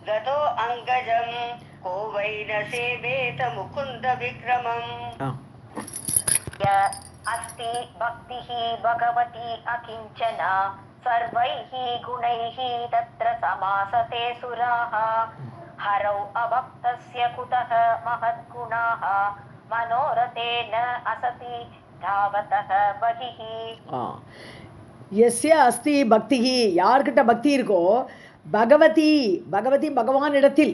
गतो अङ्गजं को वै न सेवेत मुकुन्द विक्रमम्। अस्ति भक्तिः भगवती अकिञ्चना सर्वैः गुणैः तत्र समासते सुराः हरौ अभक्तस्य कुतः महद्गुणाः मनोरथेन असति धावतः बहिः। यस्य अस्ति भक्तिः, யார்கிட்ட பக்தி இருக்கோ, பகவதி பகவானிடத்தில்.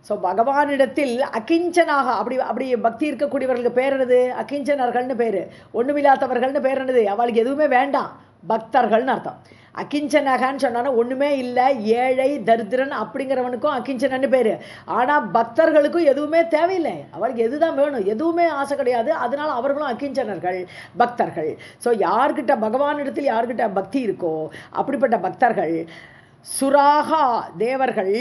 ஸோ பகவானிடத்தில் அகிஞ்சனாக அப்படி பக்தி இருக்கக்கூடியவர்களுக்கு பேர் என்னது? அகிஞ்சனர்கள்னு பேர். ஒன்றுமில்லாதவர்கள்னு பேர் என்னது? அவளுக்கு எதுவுமே வேண்டாம், பக்தர்கள்னு அர்த்தம். அகிஞ்சனகான்னு சொன்னான்னா ஒன்றுமே இல்லை, ஏழை தரித்திரன் அப்படிங்கிறவனுக்கும் அகிஞ்சனன்னு பேர். ஆனால் பக்தர்களுக்கும் எதுவுமே தேவையில்லை, அவளுக்கு எதுதான் வேணும், எதுவுமே ஆசை கிடையாது, அதனால அவர்களும் அகிஞ்சனர்கள், பக்தர்கள். ஸோ யார்கிட்ட பகவானிடத்தில் யார்கிட்ட பக்தி இருக்கோ அப்படிப்பட்ட பக்தர்கள், சுராகா தேவர்கள்,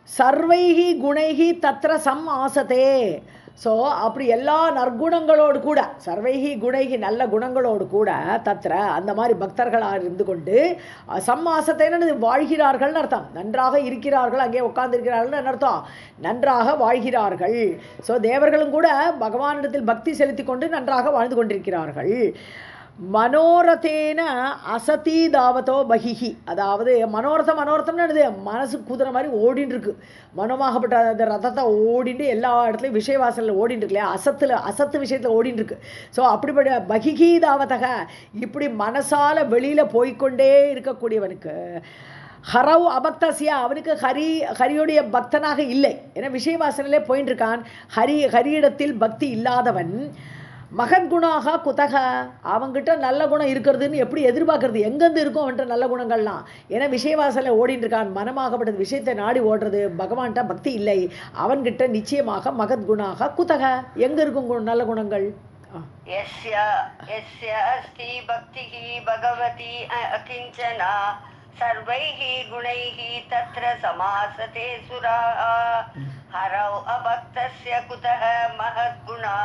சர்வைகி குணைகி தத்ர சம் ஆசதே. ஸோ அப்படி எல்லா நற்குணங்களோடு கூட, சர்வைகி குணைகி நல்ல குணங்களோடு கூட, தத்ர அந்த மாதிரி பக்தர்களாக இருந்து கொண்டு சம்மாசத்தைன்னு வாழ்கிறார்கள்னு அர்த்தம். நன்றாக இருக்கிறார்கள், அங்கே உட்கார்ந்துருக்கிறார்கள்னு அர்த்தம், நன்றாக வாழ்கிறார்கள். ஸோ தேவர்களும் கூட பகவானிடத்தில் பக்தி செலுத்தி கொண்டு நன்றாக வாழ்ந்து கொண்டிருக்கிறார்கள். மனோரதேன அசதி தாவத்தோ பகிஹி, அதாவது மனோரதம்னு என்னது? மனசு குதிரை மாதிரி ஓடின்னு இருக்கு, மனமாகப்பட்ட அந்த ரதத்தை ஓடிட்டு எல்லா இடத்துலையும் விஷயவாசலில் ஓடிட்டு இருக்கு இல்லையா? அசத்து விஷயத்தில் ஓடின்னு இருக்கு. ஸோ அப்படிப்பட்ட பகிஹி தாவத்தக, இப்படி மனசால வெளியில் போய்கொண்டே இருக்கக்கூடியவனுக்கு, ஹரவ் அபக்தசியா, அவனுக்கு ஹரியுடைய பக்தனாக இல்லை, ஏன்னா விஷயவாசனிலே போயின்னு இருக்கான். ஹரியிடத்தில் பக்தி இல்லாதவன், மகத்குணாக குதக, அவங்கிட்ட நல்ல குணம் இருக்கிறதுன்னு எப்படி எதிர்பார்க்கறது? எங்கேருந்து இருக்கும் அவன்கிட்ட நல்ல குணங்கள்லாம்? ஏன்னா விஷயவாசலை ஓடிட்டு இருக்கான், மனமாகப்பட்டது விஷயத்தை நாடி ஓடுறது, பகவான்கிட்ட பக்தி இல்லை, அவன்கிட்ட நிச்சயமாக மகத்குணாக குதக, எங்கே இருக்கும் நல்ல குணங்கள்? यस्य अस्ति भक्तिः भगवती अकिञ्चना सर्वैः गुणैः तत्र समासते सुराः हरौ अभक्तस्य कुतः महद्गुणा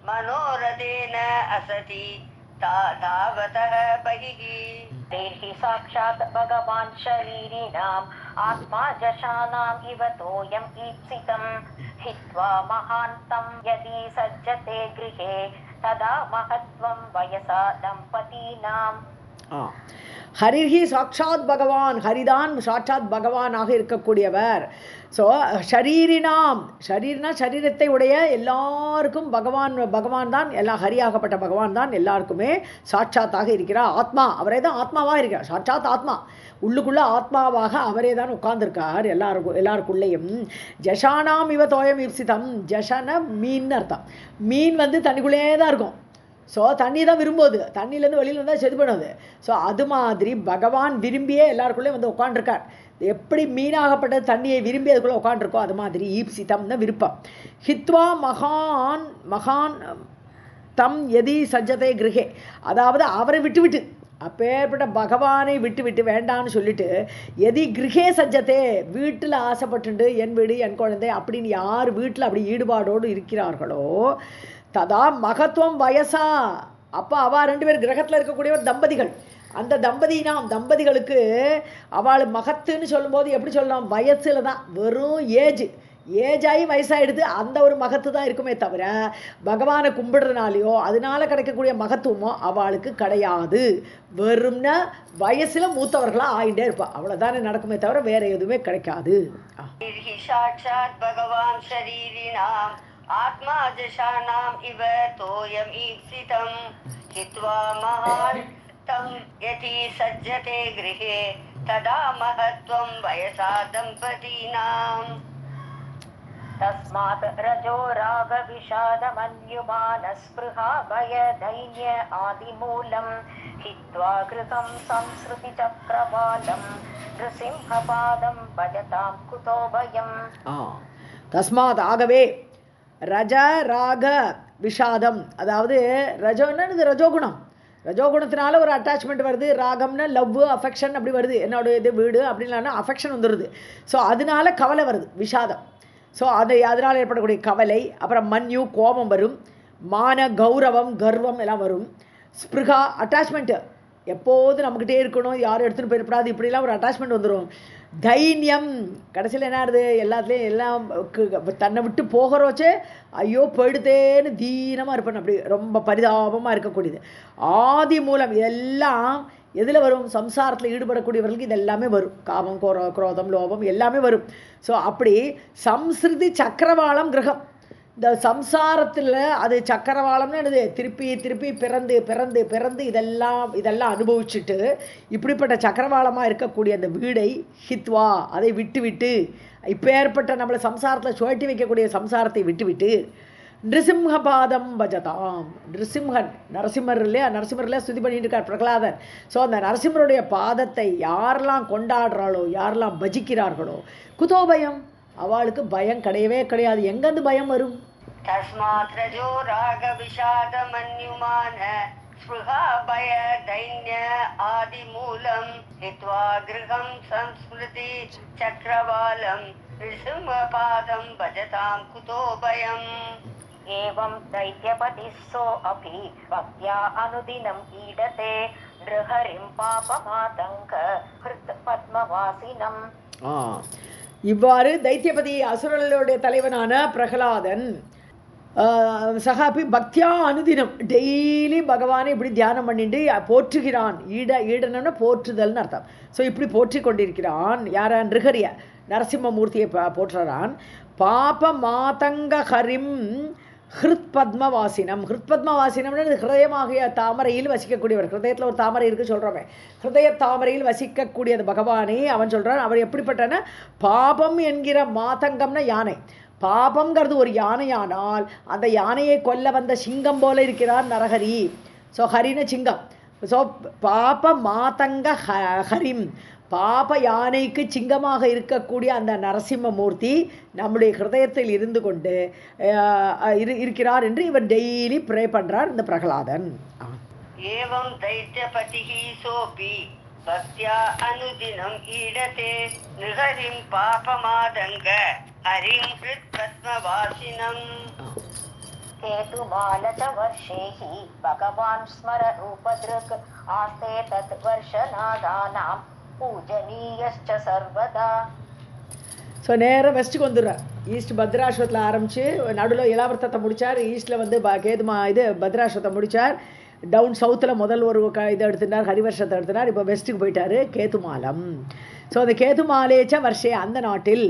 मनोरथेन असति धावतः बहिः। देहि साक्षात् भगवान् शरीरिणाम् आत्मा जशानाम् इव तोयम् ईप्सितम् हित्वा महान्तं यदि सज्जते गृहे तदा महत्वं वयसा दम्पतीनाम्। ஹரிஹி சாட்சாத் பகவான், ஹரிதான் சாட்சாத் பகவானாக இருக்கக்கூடியவர். ஸோ ஷரீரினாம், ஷரீர்னா சரீரத்தை உடைய எல்லாருக்கும் பகவான் தான், எல்லா ஹரியாகப்பட்ட பகவான் தான் எல்லாருக்குமே சாட்சாத்தாக இருக்கிறார். ஆத்மா அவரே தான் ஆத்மாவாக இருக்கிறார், சாட்சாத் ஆத்மா, உள்ளுக்குள்ளே ஆத்மாவாக அவரே தான் உட்கார்ந்துருக்கார் எல்லாருக்குள்ளேயும். ஜஷானாம் இவ தோயம் ஈப்சிதம், ஜஷன மீன் அர்த்தம். மீன் தண்ணிக்குள்ளே தான் இருக்கும். ஸோ தண்ணி தான் விரும்புவது, தண்ணியிலேருந்து வெளியில் வந்தால் செது பண்ணாது. ஸோ அது மாதிரி பகவான் விரும்பியே எல்லாருக்குள்ளே உட்காண்டிருக்கார். எப்படி மீனாகப்பட்டது தண்ணியை விரும்பி அதுக்குள்ளே உட்காண்டிருக்கோ அது மாதிரி ஈப்சிதம்னு விருப்பம். ஹித்வா மகான் தம் எதி சஜ்ஜதை கிரகே, அதாவது அவரை விட்டு அப்பேற்பட்ட பகவானை விட்டு வேண்டான்னு சொல்லிட்டு, எதி கிரகே சஜ்ஜத்தே, வீட்டில் ஆசைப்பட்டுண்டு என் வீடு என் குழந்தை அப்படின்னு யார் வீட்டில் அப்படி ஈடுபாடோடு இருக்கிறார்களோ, ததா மகத்துவம் வயசா, அப்போ அவள் 2 பேர் கிரகத்தில் இருக்கக்கூடியவர் தம்பதிகள், அந்த தம்பதிகளுக்கு அவள் மகத்துன்னு சொல்லும்போது எப்படி சொல்லலாம்? வயசில் தான், வெறும் ஏஜ் ஆகி வயசாகிடுது அந்த ஒரு மகத்து தான் இருக்குமே தவிர பகவானை கும்பிடுறதுனாலையோ அதனால கிடைக்கக்கூடிய மகத்துவமோ அவளுக்கு கிடையாது. வெறும்னா வயசில் மூத்தவர்களாக ஆகிட்டே இருப்பாள், அவ்வளோதானே நடக்குமே தவிர வேற எதுவுமே கிடைக்காது. பகவான் ஷரீரினாம் ஆத்மா ஜஷானாம் இவ தோயம் ஈப்சிதம் ஹித்வா மகான் தம் யதி சஜ்ஜதே கிருஹே ததா மஹத்வம் வயசா தம்பதீனாம். तस्मात् रजो राग विषाद मन्युमान स्पृहा भय दैन्य आदिमूलम् हित्वा गृहं संस्कृति चक्रवालं नृसिंहपादं भजतां कुतो भयम्. தஸ்மாத் ஆகவே ரஜ ராக விஷாதம், அதாவது ரஜோன்னா இது ரஜோகுணம், ரஜோகுணத்தினால ஒரு அட்டாச்மெண்ட் வருது, ராகம்னா லவ் அஃபெக்ஷன் அப்படி வருது, என்னோட இது வீடு அப்படின்னா அஃபெக்ஷன் வந்துடுது. ஸோ அதனால கவலை வருது விஷாதம். ஸோ அதனால் ஏற்படக்கூடிய கவலை, அப்புறம் மன்யு கோபம் வரும், மான கௌரவம் கர்வம் எல்லாம் வரும், ஸ்பிருகா அட்டாச்மெண்ட்டு எப்போதும் நம்மக்கிட்டே இருக்கணும், யாரும் எடுத்துகிட்டு போயிடக்கூடாது, இப்படிலாம் ஒரு அட்டாச்மெண்ட் வந்துடும். தைன்யம் கடைசியில் என்ன ஆகுது, எல்லாத்துலேயும் எல்லாம் தன்னை விட்டு போகிறோச்சே ஐயோ போயிடுதேன்னு தீனமாக இருப்பேன், அப்படி ரொம்ப பரிதாபமாக இருக்கக்கூடியது. ஆதி மூலம் இதெல்லாம் எதில் வரும், சம்சாரத்தில் ஈடுபடக்கூடியவர்களுக்கு இதெல்லாமே வரும், காமம் குரோதம் லோபம் எல்லாமே வரும். ஸோ அப்படி சம்ஸ்கிருதி சக்கரவாளம் கிரகம், இந்த சம்சாரத்தில் அது சக்கரவாளம்னு என்னது, திருப்பி திருப்பி பிறந்து பிறந்து பிறந்து இதெல்லாம் அனுபவிச்சுட்டு இப்படிப்பட்ட சக்கரவாளமாக இருக்கக்கூடிய அந்த வீடை ஹித்வா அதை விட்டு விட்டு இப்போ ஏற்பட்ட நம்மளை சம்சாரத்தில் சுழட்டி வைக்கக்கூடிய சம்சாரத்தை விட்டு விட்டு நிருசிம்ஹபாதம் பஜதாம். நிருசிம்ஹன் நரசிம்மர் இல்லையா, நரசிம்மர்லையா ஸ்துதி பண்ணிட்டு இருக்கார் பிரகலாதன். ஸோ அந்த நரசிம்மருடைய பாதத்தை யாரெல்லாம் கொண்டாடுறாளோ யாரெல்லாம் பஜிக்கிறார்களோ குதோபயம், அவளுக்கு பயம் கிடையவே கிடையாது. எங்கேருந்து பயம் வரும்? தஸ்மாத் ரஜோ ராக விஷாத மன்யுமான ஸ்பிருஹா பய தைன்ய ஆதி மூலம் ஹித்வா கிருஹம் சம்ஸ்மிருதி சக்கரவாலம் நிருசிம்ஹபாதம் பஜதாம் குதோ பயம். एवं दैत्यपतिः सोऽपि भक्त्या अनुदिनम् ईडते नृहरिं पापमातङ्क हृत् पद्मवासिनम्. இவ்வாறு தைத்தியபதி அசுரர்களுடைய தலைவனான பிரகலாதன் சகாபி பக்தியா அனுதினம் டெய்லி பகவானை இப்படி தியானம் பண்ணிட்டு போற்றுகிறான். ஈடனம்னா போற்றுதல்னு அர்த்தம். ஸோ இப்படி போற்றி கொண்டிருக்கிறான். யார? நிருஹரிய நரசிம்மமூர்த்தியை போற்றுறான். பாப மாதங்க ஹரிம் ஹிருத் பத்மவாசினம். ஹிருத் பத்மவாசினம்னு ஹிருதயமாகிய தாமரையில் வசிக்கக்கூடியவர். ஹிருதயத்தில் ஒரு தாமரை இருக்குது சொல்கிறோமே, ஹிருதய தாமரையில் வசிக்கக்கூடிய அந்த பகவானை அவன் சொல்கிறான். அவர் எப்படிப்பட்டன? பாபம் என்கிற மாதங்கம்னா யானை. பாபங்கிறது ஒரு யானையானால் அந்த யானையை கொல்ல வந்த சிங்கம் போல இருக்கிறார் நரஹரி. ஸோ ஹரின சிங்கம். ஸோ பாப மாதங்க ஹரிம், பாப யானைக்கு சிங்கமாக இருக்கக்கூடிய அந்த நரசிம்மமூர்த்தி நம்முடைய ஹிருதயத்தில் இருந்து கொண்டு இருக்கிறார் என்று இவர் டெய்லி ப்ரே பண்றார் இந்த பிரகலாதன். ஏவம் தைத்யபதிஹி சோபி பக்த்யா அனுதினம் ஈடதே நிருஹரிம் பாபமாதங்க ஹரிம் ஹிருத் பத்மவாசினம். केतुमालत वर्षेहि भगवान् स्मर रूपदृक् आस्ते तत् वर्षनादानां पूजनीयश्च सर्वदा. ஸோ நேராக வெஸ்ட்டுக்கு வந்துடுறார். ஈஸ்ட் பத்ராஸ்வத்தில் ஆரம்பித்து நடுவில் இலாவர்த்தத்தை முடித்தார். ஈஸ்ட்டில் வந்து பத்ராஸ்வத்தை முடித்தார். டவுன் சவுத்தில் முதல் ஒரு இதை எடுத்துட்டார், ஹரிவர்ஷத்தை எடுத்துட்டார். இப்போ வெஸ்ட்டுக்கு போயிட்டார், கேதுமாலம். ஸோ அந்த கேதுமாலேச்ச வருஷே அந்த நாட்டில்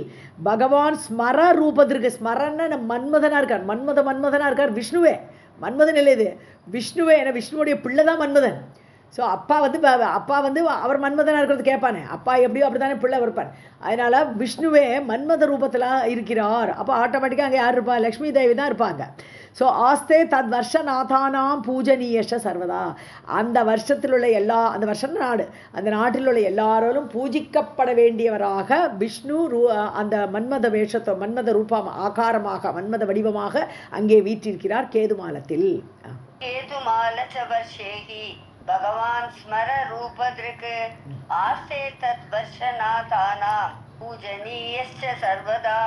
பகவான் ஸ்மர ரூபத்திற்கு, ஸ்மரன்னு மன்மதனாக இருக்கார். மன்மதனாக இருக்கார். விஷ்ணுவே மன்மதன் இல்லை, இது விஷ்ணுவே. ஏன்னா விஷ்ணுவோடைய பிள்ளை தான் மன்மதன். ஸோ அப்பா வந்து அவர் மன்மதனாக இருக்கிறது கேட்பானே, அப்பா எப்படியோ அப்படி தானே பிள்ளை இருப்பார். அதனால் விஷ்ணுவே மன்மத ரூபத்தில் இருக்கிறார். அப்போ ஆட்டோமேட்டிக்காக அங்கே யார் இருப்பா? லக்ஷ்மி தேவி தான் இருப்பாங்க. ஸோ ஆஸ்தே தத் வருஷநாதானாம் பூஜனீயஷ சர்வதா. அந்த வருஷத்தில் உள்ள அந்த வருஷம் நாடு, அந்த நாட்டில் உள்ள எல்லாராலும் பூஜிக்கப்பட வேண்டியவராக விஷ்ணு அந்த மன்மத வேஷத்தை, மன்மத ரூபம் ஆகாரமாக, மன்மத வடிவமாக அங்கே வீற்றிருக்கிறார் கேதுமாலத்தில். கேதுமாலச்ச வர்ஷேஹி பகவான் ஸ்மர ரூபத்ருக் ஆஸ்தே தத் வர்ஷநாதானாம் பூஜனீயஸ்ச சர்வதா.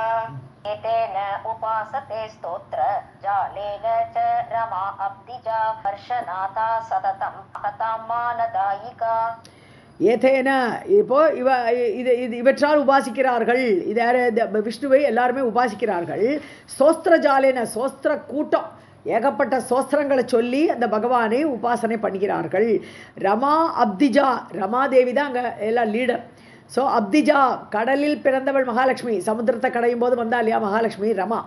एतेन उपासते स्तोत्र जालेन च रमा अब्दिजा वर्षनाथा सततं महतां मानदायिका. ஏதேன இப்போ இவற்றால் உபாசிக்கிறார்கள். இது விஷ்ணுவை எல்லாருமே உபாசிக்கிறார்கள். சோஸ்திரஜாலேன சோஸ்திர கூட்டம் ஏகப்பட்ட சோஸ்திரங்களை சொல்லி அந்த பகவானை உபாசனை பண்ணுகிறார்கள். ரமா அப்திஜா ரமாதேவி தான் அங்கே எல்லாம் லீடர். ஸோ அப்திஜா கடலில் பிறந்தவள் மகாலட்சுமி, சமுத்திரத்தை கடையும் போது வந்தா இல்லையா மகாலட்சுமி ரமா,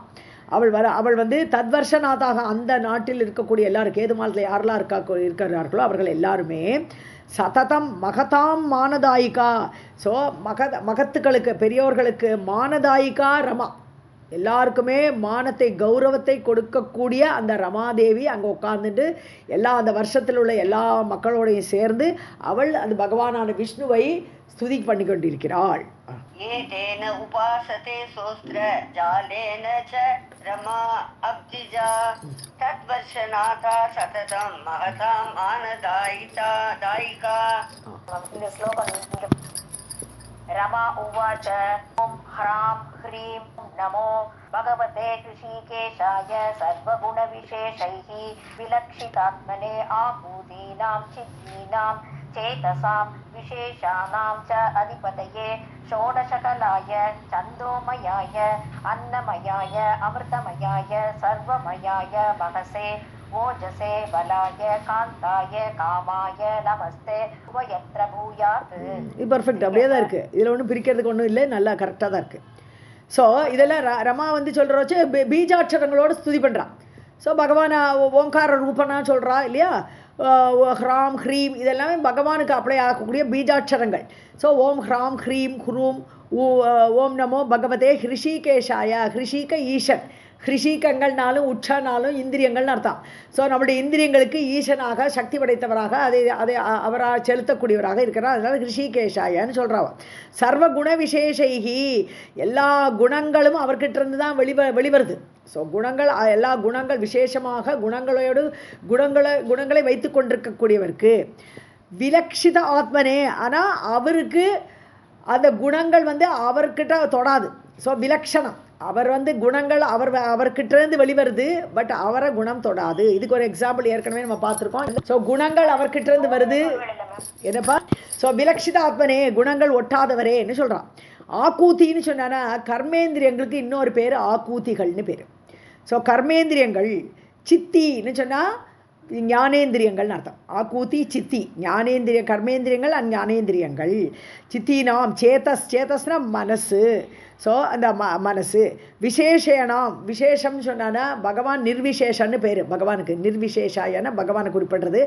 அவள் வந்து தத்வர்ஷநாதாக அந்த நாட்டில் இருக்கக்கூடிய எல்லாரும் கேது மாதத்தில் யாரெல்லாம் இருக்கிறார்களோ அவர்கள் எல்லாருமே சததம் மகதாம் மானதாயிகா. ஸோ மகத்துக்களுக்கு பெரியோர்களுக்கு மானதாயிகா ரமா, எல்லாருக்குமே மானத்தை கௌரவத்தை கொடுக்கக்கூடிய அந்த ரமாதேவி அங்கே உட்கார்ந்துட்டு எல்லா அந்த வருஷத்தில் உள்ள எல்லா மக்களோடையும் சேர்ந்து அவள் அந்த பகவானான விஷ்ணுவை ஸ்துதி பண்ணி கொண்டிருக்கிறாள். ஏதேன உபாசதே சோஸ்திர ஜாலேன ச ரமா அப்திஜா தத்வர்ஷநாதா சததம் மகதாம் ஆனதாயிகா. இந்த ஸ்லோகம் रमा उवाच ॐ ह्रां ह्रीं नमो भगवते ऋषिकेशाय सर्वगुणविशेषैः विलक्षितात्मने आपूतीनां चित्तीनां चेतसां विशेषाणां च अधिपतये षोडशकलाय छन्दोमयाय अन्नमयाय अमृतमयाय सर्वमयाय महसे ஓஜசே பலாய காந்தாய காமாய நமஸ்தே உபயத்ர பூயாத். இது பர்ஃபெக்ட், அப்படியே தான் இருக்குது. இதில் ஒன்றும் பிரிக்கிறதுக்கு ஒன்றும் இல்லை, நல்லா கரெக்டாக தான் இருக்குது. ஸோ இதெல்லாம் ரமா வந்து சொல்கிற வச்சு பீஜாட்சரங்களோடு ஸ்துதி பண்ணுறான். ஸோ பகவான் ஓங்கார ரூபனா சொல்கிறா இல்லையா, ஹ்ராம் ஹ்ரீம் இதெல்லாமே பகவானுக்கு அப்ளை ஆகக்கூடிய பீஜாட்சரங்கள். ஸோ ஓம் ஹ்ராம் ஹ்ரீம் ஹ்ரூம் ஓம் நமோ பகவதே ஹிருஷிகேஷாய. ஹிருஷிக ஈசன், ஹிருஷிகங்கள்னாலும் உட்சனாலும் இந்திரியங்கள்னு அர்த்தம். ஸோ நம்முடைய இந்திரியங்களுக்கு ஈசனாக சக்தி படைத்தவராக அதை அவராக செலுத்தக்கூடியவராக இருக்கிறார். அதனால் ஹிருஷிகேஷாயன்னு சொல்கிறாவ. சர்வ குண விசேஷைகி, எல்லா குணங்களும் அவர்கிட்ட தான் வெளிவருது. ஸோ குணங்கள் எல்லா குணங்கள் விசேஷமாக குணங்களை வைத்து கொண்டிருக்கக்கூடியவருக்கு விலக்ஷித ஆத்மனே. ஆனால் அவருக்கு அந்த குணங்கள் வந்து அவர்கிட்ட தொடாது. ஸோ விலக்ஷணம், அவர் வந்து குணங்கள் அவர்கிட்டேருந்து வெளிவருது, பட் அவரை குணம் தொடாது. இதுக்கு ஒரு எக்ஸாம்பிள் ஏற்கனவே நம்ம பார்த்துருக்கோம். ஸோ குணங்கள் அவர்கிட்டேருந்து வருது என்னப்பா. ஸோ விலக்ஷித ஆத்மனே, குணங்கள் ஒட்டாதவரேன்னு சொல்கிறான். ஆக்கூத்தின்னு சொன்னான்னா கர்மேந்திரியங்களுக்கு இன்னொரு பேர் ஆக்கூத்திகள்னு பேர். ஸோ கர்மேந்திரியங்கள், சித்தின்னு சொன்னால் ஞானேந்திரியங்கள்னு அர்த்தம். ஆக்கூத்தி சித்தி, ஞானேந்திரிய கர்மேந்திரியங்கள் அண்ட் ஞானேந்திரியங்கள். சித்தினாம் சேதஸ்னா மனசு. ஸோ அந்த மனசு விசேஷனாம், விசேஷம்னு சொன்னான்னா பகவான் நிர்விசேஷன்னு பேர் பகவானுக்கு. நிர்விசேஷாயன பகவானை குறிப்பிடுறது.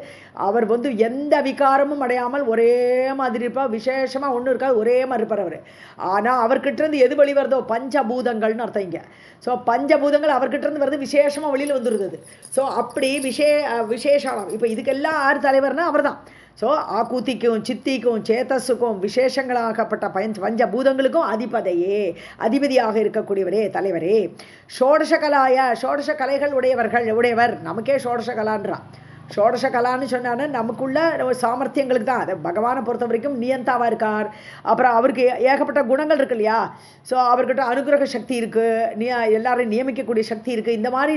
அவர் வந்து எந்த விகாரமும் அடையாமல் ஒரே மாதிரி இருப்பார். விசேஷமாக ஒன்றும் இருக்காது, ஒரே மாதிரி இருப்பார் அவர். ஆனால் அவர்கிட்டருந்து எது வெளிவருதோ பஞ்சபூதங்கள்னு அர்த்தம் இங்கே. ஸோ பஞ்சபூதங்கள் அவர்கிட்டருந்து வருது, விசேஷமாக வெளியில் வந்துடுது. ஸோ அப்படி விசேஷம். இப்போ இதுக்கெல்லாம் யார் தலைவர்னா அவர் தான். ஸோ ஆக்கூத்திக்கும் சித்திக்கும் சேதஸுக்கும் விசேஷங்களாகப்பட்ட பஞ்சபூதங்களுக்கும் அதிபதியாக இருக்கக்கூடியவரே, தலைவரே. ஷோடசகலாய, ஷோடச கலைகள் உடையவர். நமக்கே ஷோடசகலான்றான். ஷோடசகலான்னு சொன்னான்னு நமக்குள்ள சாமர்த்தியங்களுக்கு தான். அதை பகவானை பொறுத்த வரைக்கும் நியந்தாவாக இருக்கார். அப்புறம் அவருக்கு ஏகப்பட்ட குணங்கள் இருக்கு இல்லையா. ஸோ அவர்கிட்ட அனுகிரக சக்தி இருக்குது, எல்லாரையும் நியமிக்கக்கூடிய சக்தி இருக்குது. இந்த மாதிரி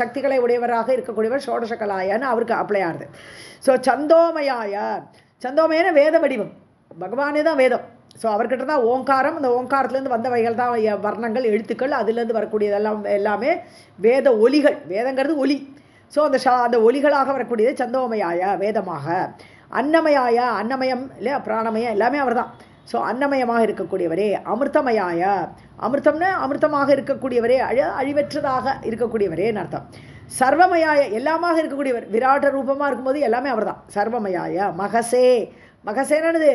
சக்திகளை உடையவராக இருக்கக்கூடியவர் ஷோடசகலாயன்னு அவருக்கு அப்ளை ஆகுது. ஸோ சந்தோமயன வேத வடிவம், பகவானே தான் வேதம். ஸோ அவர்கிட்ட தான் ஓங்காரம், அந்த ஓங்காரத்துலேருந்து வந்தவைகள் தான் வர்ணங்கள், எழுத்துக்கள், அதுலேருந்து வரக்கூடியதெல்லாம் எல்லாமே வேத ஒலிகள். வேதங்கிறது ஒலி. ஸோ அந்த ஒலிகளாக வரக்கூடியது சந்தோமயாய வேதமாக. அன்னமயாய, அன்னமயம் இல்லையா, பிராணமயம் எல்லாமே அவர் தான். ஸோ அன்னமயமாக இருக்கக்கூடியவரே. அமிர்தமயாய, அமிர்தம்னா அமிர்தமாக இருக்கக்கூடியவரே, அழிவற்றதாக இருக்கக்கூடியவரேன்னு அர்த்தம். சர்வமயாய, எல்லாமாக இருக்கக்கூடியவர். விராட்ட ரூபமாக இருக்கும்போது எல்லாமே அவர் தான். சர்வமயாய. மகசே, மகசேனது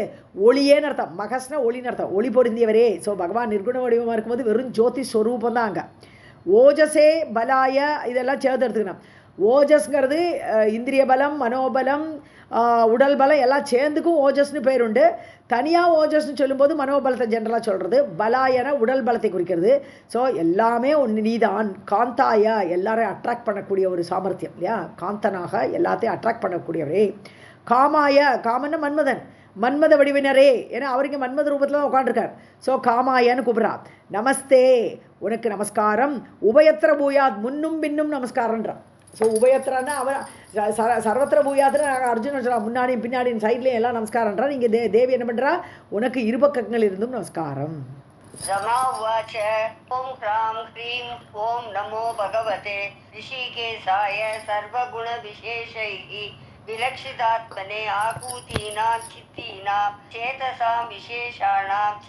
ஒளியேன்னு அர்த்தம். மகஸ்னா ஒளின்னு அர்த்தம், ஒளி பொருந்தியவரே. ஸோ பகவான் நிர்குண வடிவமாக இருக்கும்போது வெறும் ஜோதி ஸ்வரூபம் தான் அங்கே. ஓஜசே பலாய இதெல்லாம் சேர்த்து எடுத்துக்கணும். ஓஜஸ்ங்கிறது இந்திரிய பலம், மனோபலம், உடல் பலம் எல்லாம் சேர்ந்துக்கும் ஓஜஸ்னு பேர் உண்டு. தனியாக ஓஜஸ்ன்னு சொல்லும்போது மனோபலத்தை ஜென்ரலாக சொல்கிறது. பலாயன உடல் பலத்தை குறிக்கிறது. ஸோ எல்லாமே ஒன்று நீதான். காந்தாய, எல்லாரையும் அட்ராக்ட் பண்ணக்கூடிய ஒரு சாமர்த்தியம் இல்லையா, காந்தனாக எல்லாத்தையும் அட்ராக்ட் பண்ணக்கூடியவரே. காமாய, காமன்னா மன்மதன், மன்மத வடிவினரே. ஏன்னா அவருக்கு மன்மத ரூபத்தில் தான் உட்காந்துருக்கார். ஸோ காமாயன்னு கூப்பிட்றான். நமஸ்தே, உனக்கு நமஸ்காரம். உபயத்திர பூயாத், முன்னும் பின்னும் நமஸ்காரன்றான். ஸோ உபயத்திரன்னா அவர் சர்வத்திர பூயாத்திர அர்ஜுனன் சொல்கிறா, முன்னாடியும் பின்னாடியும் சைட்லேயும் எல்லாம் நமஸ்காரம்ன்றா. நீங்கள் தேவி என்ன பண்ணுறா, உனக்கு இருபக்கங்கள் இருந்தும் நமஸ்காரம். रमा उवाच ॐ ह्रां ह्रीं ॐ नमो भगवते ऋषिकेशाय सर्वगुणविशेषैः विलक्षितात्मने आकूतीनां चित्तीनां चेतसां विशेषाणां च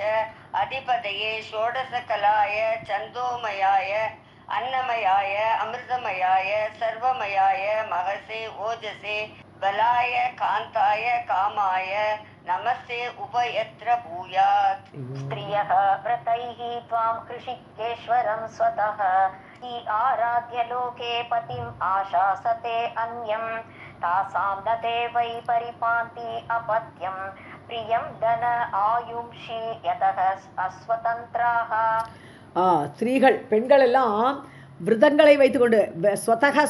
अधिपतये षोडशकलाय छन्दोमयाय अन्नमयाय अमृतमयाय सर्वमयाय महसे ओजसे बलाय कान्ताय कामाय नमस्ते उभयत्र भूयात्. स्त्रियः व्रतैः त्वां कृषिकेश्वरं स्वतः हि आराध्य लोके पतिम् आशासते अन्यं तासां न ते वै परिपान्ति अपत्यं प्रियं धन आयुंषि यतः अस्वतन्त्राः. ஸ்திரீகள் பெண்கள் எல்லாம் விரதங்களை வைத்துக்கொண்டு ஸ்வதகன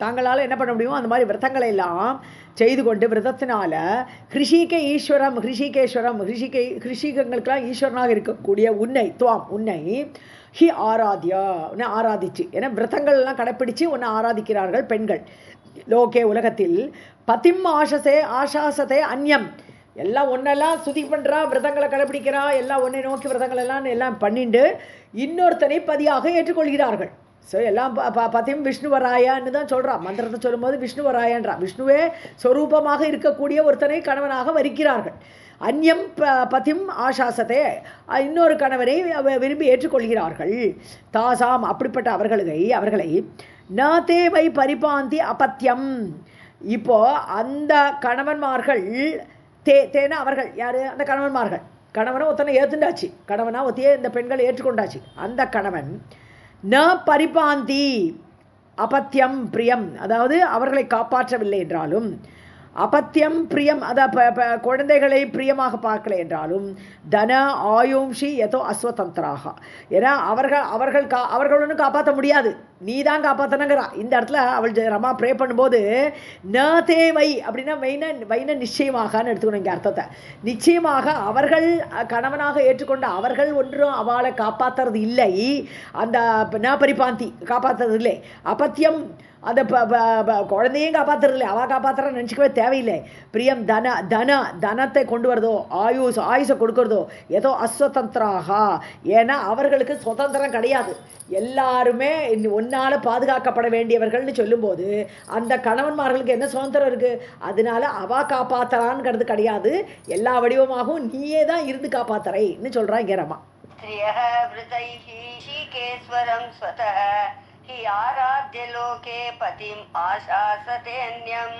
தாங்களால் என்ன பண்ண முடியுமோ அந்த மாதிரி விரதங்களை எல்லாம் செய்து கொண்டு விரதத்தினால கிருஷிகங்களுக்கெல்லாம் ஈஸ்வரனாக இருக்கக்கூடிய உன்னை ஹி ஆராத்யா உன்னை ஆராதிச்சு, ஏன்னா விரதங்கள் எல்லாம் கடைப்பிடிச்சு உன்னை ஆராதிக்கிறார்கள் பெண்கள். லோகே உலகத்தில் பதிம் ஆசாசதே அந்யம், எல்லாம் ஒன்றெல்லாம் சுதி பண்ணுறா, விரதங்களை கடைப்பிடிக்கிறா, எல்லாம் ஒன்றை நோக்கி விரதங்கள் எல்லாம் பண்ணிட்டு இன்னொருத்தனை பதியாக ஏற்றுக்கொள்கிறார்கள். ஸோ எல்லாம் பதிம் விஷ்ணுவராயான்னு தான் சொல்கிறா. மந்திரத்தை சொல்லும்போது விஷ்ணுவராயன்றா, விஷ்ணுவே ஸ்வரூபமாக இருக்கக்கூடிய ஒருத்தனை கணவனாக வரிக்கிறார்கள். அந்யம் பதிம் ஆசாசத்தை, இன்னொரு கணவனை விரும்பி ஏற்றுக்கொள்கிறார்கள். தாசாம் அப்படிப்பட்ட அவர்களை ந தேவை பரிபாந்தி அபத்தியம். இப்போது அந்த கணவன்மார்கள் தேனா அவர்கள் யார், அந்த கணவன்மார்கள், கணவனை ஒருத்தனை ஏற்றுண்டாச்சு, கணவனா ஒத்தியே இந்த பெண்கள் ஏற்றுக்கொண்டாச்சு. அந்த கணவன் ந பரிபாந்தி அபத்தியம் பிரியம், அதாவது அவர்களை காப்பாற்றவில்லை என்றாலும், அபத்தியம் பிரியம் அதாவது குழந்தைகளை பிரியமாக பார்க்கல என்றாலும், தன ஆயும்ஷி எதோ அஸ்வதந்திராக, ஏன்னா அவர்களும் காப்பாற்ற முடியாது, நீ தான் காப்பாற்றணுங்கிறா. இந்த இடத்துல அவள் ரமா ப்ரே பண்ணும்போது ந தேவை அப்படின்னா வைன நிச்சயமாகன்னு எடுத்துக்கணும் இங்கே அர்த்தத்தை. நிச்சயமாக அவர்கள் கணவனாக ஏற்றுக்கொண்ட அவர்கள் ஒன்றும் அவளை காப்பாற்றுறது இல்லை, அந்த ந பரிபாந்தி காப்பாற்றுறது இல்லை. அபத்தியம் அந்த குழந்தையும் காப்பாற்றுறதில்லை, அவள் காப்பாற்றுற நினச்சிக்கவே தேவையில்லை. பிரியம் தனத்தை கொண்டு வரதோ, ஆயுசை கொடுக்கறதோ ஏதோ அஸ்வதந்திராக, ஏன்னா அவர்களுக்கு சுதந்திரம் கிடையாது, எல்லாருமே ஒன்னால் பாதுகாக்கப்பட வேண்டியவர்கள்னு சொல்லும்போது அந்த கணவன்மார்களுக்கு என்ன சுதந்திரம் இருக்குது? அதனால அவள் காப்பாற்றுறான்ங்கிறது கிடையாது, எல்லா வடிவமாகவும் நீயே தான் இருந்து காப்பாற்றுறேன்னு சொல்கிறான் இங்கே ரமா. हि आराध्य लोके पतिम् आशासते अन्यं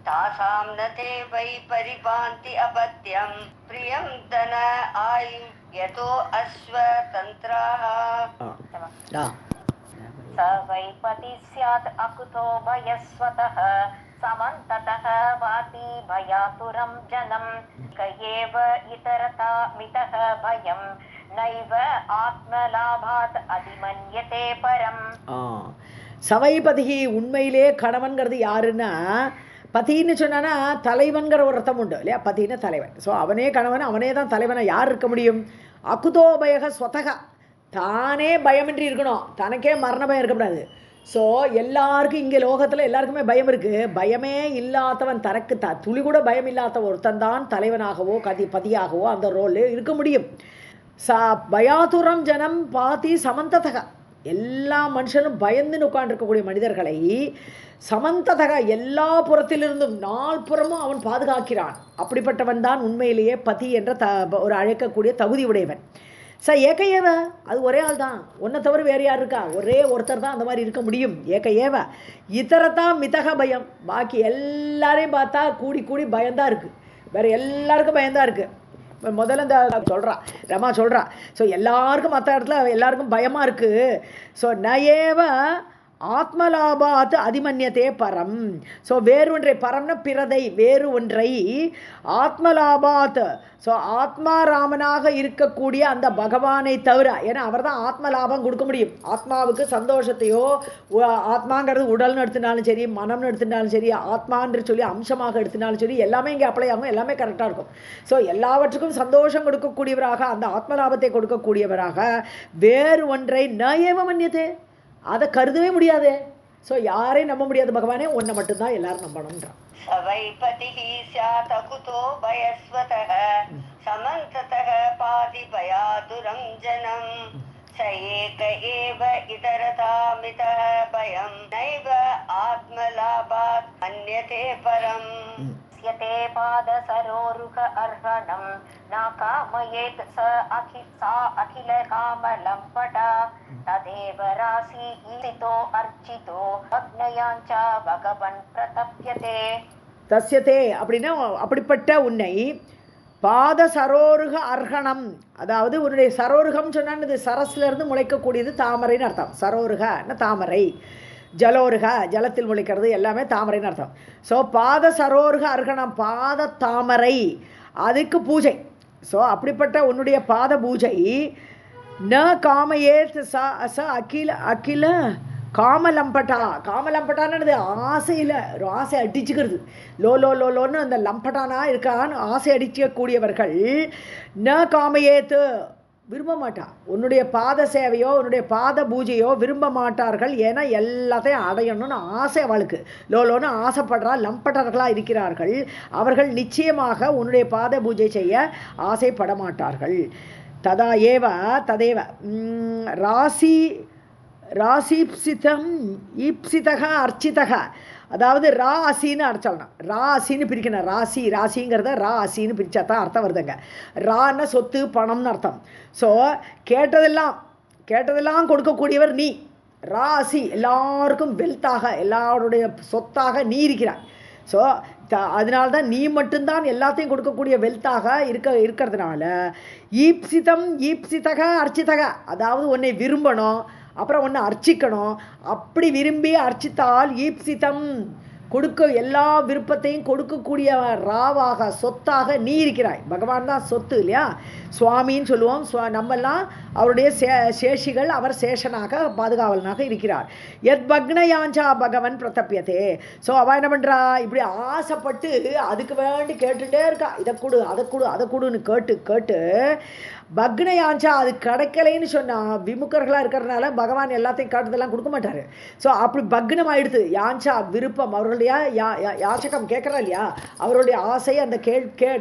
तासां न ते वै परिपान्ति अपत्यं प्रियं धन आयु यतो अश्वतन्त्राः. स वै पति स्यात् अकुतो भयस्वतः समन्ततः वाति भयातुरं जनं क एव इतरता मितः भयं நைவ ஆத்மலாபாத் அதிமன்யதே பரம். சவைபதி உண்மையிலே கணவன்கிறது யாருன்னா, பதின்னு சொன்னான்னா தலைவன்கிற ஒரு அர்த்தம் உண்டு இல்லையா, பதின்னு தலைவன். ஸோ அவனே கணவன், அவனே தான் தலைவனை யார் இருக்க முடியும்? அகுதோபயக ஸ்வதகா, தானே பயமின்றி இருக்கணும், தனக்கே மரண பயம் இருக்கக்கூடாது. ஸோ எல்லாருக்கும் இங்கே லோகத்தில் எல்லாருக்குமே பயம் இருக்குது. பயமே இல்லாதவன், தனக்கு துளி கூட பயம் இல்லாத ஒருத்தன் தான் தலைவனாகவோ பதியாகவோ அந்த ரோல் இருக்க முடியும். பயாதுரம் ஜனம் பாதி சமந்ததக, எல்லா மனுஷனும் பயந்துன்னு உட்காண்டிருக்கக்கூடிய மனிதர்களை சமந்ததக எல்லா புறத்திலிருந்தும் நால்புறமும் அவன் பாதுகாக்கிறான். அப்படிப்பட்டவன் தான் உண்மையிலேயே பதி என்ற ஒரு அழைக்கக்கூடிய தகுதி உடையவன். ஏக அது ஒரே ஆள் தான், ஒன்றை தவிர வேறு யார் இருக்கா? ஒரே ஒருத்தர் தான் அந்த மாதிரி இருக்க முடியும். ஏக இதரத்தான் மிதக பயம், பாக்கி எல்லாரையும் பார்த்தா கூடி பயம்தான் இருக்குது, வேறு எல்லாருக்கும் பயம்தான் இருக்குது. முதல்ல இந்த ரமா சொல்கிறா. ஸோ எல்லாருக்கும் மற்ற இடத்துல எல்லாருக்கும் பயமாக இருக்குது. ஸோ நயேவ ஆத்மலாபாத் அதிமன்யத்தே பரம். ஸோ வேறு ஒன்றை, பரம்னா பிறதை, வேறு ஒன்றை, ஆத்மலாபாத் ஸோ ஆத்மாராமனாக இருக்கக்கூடிய அந்த பகவானை தவிர, ஏன்னா அவர் தான் ஆத்மலாபம் கொடுக்க முடியும். ஆத்மாவுக்கு சந்தோஷத்தையோ, ஆத்மாங்கிறது உடல்னு எடுத்துனாலும் சரி, மனம்னு எடுத்துனாலும் சரி, ஆத்மான்னு சொல்லி அம்சமாக எடுத்துனாலும் சரி, எல்லாமே இங்கே அப்ளை ஆகும், எல்லாமே கரெக்டாக இருக்கும். ஸோ எல்லாவற்றுக்கும் சந்தோஷம் கொடுக்கக்கூடியவராக, அந்த ஆத்மலாபத்தை கொடுக்கக்கூடியவராக வேறு ஒன்றை ந ஏவ மன்யத்தே, அதை கருதவே முடியாது. ஸோ யாரையும் நம்ப முடியாது பகவானே, ஒன்றை மட்டும்தான் எல்லாரும் நம்பணுன்றான். सवैपतिः स्यात् कुतो भयस्वतः समन्ततः पातिभयादुरं जनम् स एक एव इतरतामितः भयं नैव आत्मलाभात् मन्यते परम् यते पादसरोरुह अर्हणं न कामयेत् सा अखिल कामलम्पटा तदेव रासि ईसितो अर्चितो भग्नयाञ्च भगवन् प्रतप्यते. தஸ்யதே அப்படின்னா அப்படிப்பட்ட உன்னை பாத சரோருக அர்ஹணம், அதாவது உன்னுடைய சரோருகம் சொன்னான்னு இது சரஸ்லேருந்து முளைக்கக்கூடியது தாமரைன்னு அர்த்தம். சரோருகன்னா தாமரை, ஜலோருக ஜலத்தில் முளைக்கிறது எல்லாமே தாமரைன்னு அர்த்தம். ஸோ பாத சரோருக அர்ஹணம் பாத தாமரை, அதுக்கு பூஜை. ஸோ அப்படிப்பட்ட உன்னுடைய பாத பூஜை ந காமயேத் ச அகில அகில காமலம்பட்டா. காமலம்பட்டான்னு ஆசையில் ஒரு ஆசை அடிச்சுக்கிறது, லோ லோ லோ லோன்னு அந்த லம்பட்டானா இருக்கான்னு ஆசை அடிக்கக்கூடியவர்கள் ந காமயேத்து விரும்ப மாட்டா. உன்னுடைய பாத சேவையோ உன்னுடைய பாத பூஜையோ விரும்ப மாட்டார்கள். ஏன்னா எல்லாத்தையும் அடையணும்னு ஆசை அவளுக்கு, லோலோன்னு ஆசைப்படுறா லம்பட்டர்களாக இருக்கிறார்கள். அவர்கள் நிச்சயமாக உன்னுடைய பாத பூஜை செய்ய ஆசைப்பட மாட்டார்கள். ததா ஏவ ததேவ ராசி ராசிப்சிதம் ஈப்சிதக அர்ச்சிதக, அதாவது ரா அசின்னு அர்த்தம்னா ரா அசின்னு பிரிக்கணும். ராசி ராசிங்கிறத ரா அசின்னு பிரித்தா தான் அர்த்தம் வருதுங்க. ரான்னா சொத்து பணம்னு அர்த்தம். ஸோ கேட்டதெல்லாம் கொடுக்கக்கூடியவர் நீ. ரா அசி எல்லாருக்கும் வெல்த்தாக எல்லாருடைய சொத்தாக நீ இருக்கிறாய். ஸோ அதனால்தான் நீ மட்டும்தான் எல்லாத்தையும் கொடுக்கக்கூடிய வெல்த்தாக இருக்கிறதுனால ஈப்சிதம் ஈப்சிதக அர்ச்சிதக, அதாவது உன்னை விரும்பணும், அப்புறம் ஒன்று அர்ச்சிக்கணும். அப்படி விரும்பி அர்ச்சித்தால் ஈப்சிதம் கொடுக்க எல்லா விருப்பத்தையும் கொடுக்கக்கூடிய ராவாக சொத்தாக நீ இருக்கிறாய். பகவான் தான் சொத்து இல்லையா, சுவாமின்னு சொல்லுவோம். நம்மெல்லாம் அவருடைய சேஷிகள், அவர் சேஷனாக பாதுகாவலனாக இருக்கிறார். எத் பக்னயாஞ்சா பகவன் பிரதப்பியதே. ஸோ அவள் என்ன பண்ணுறா, இப்படி ஆசைப்பட்டு அதுக்கு வேண்டி கேட்டுகிட்டே இருக்கா, இதை கொடு அதை கொடு அதை கொடுன்னு கேட்டு கேட்டு பக்னயாஞ்சா அது கிடைக்கலைன்னு சொன்னால் விமுக்கர்களாக இருக்கிறதுனால பகவான் எல்லாத்தையும் காட்டுதெல்லாம் கொடுக்க மாட்டார். ஸோ அப்படி பக்னம் ஆயிடுது. யாஞ்சா விருப்பம், அவர்களுடைய யாச்சகம் கேட்குறா இல்லையா, அவருடைய ஆசை அந்த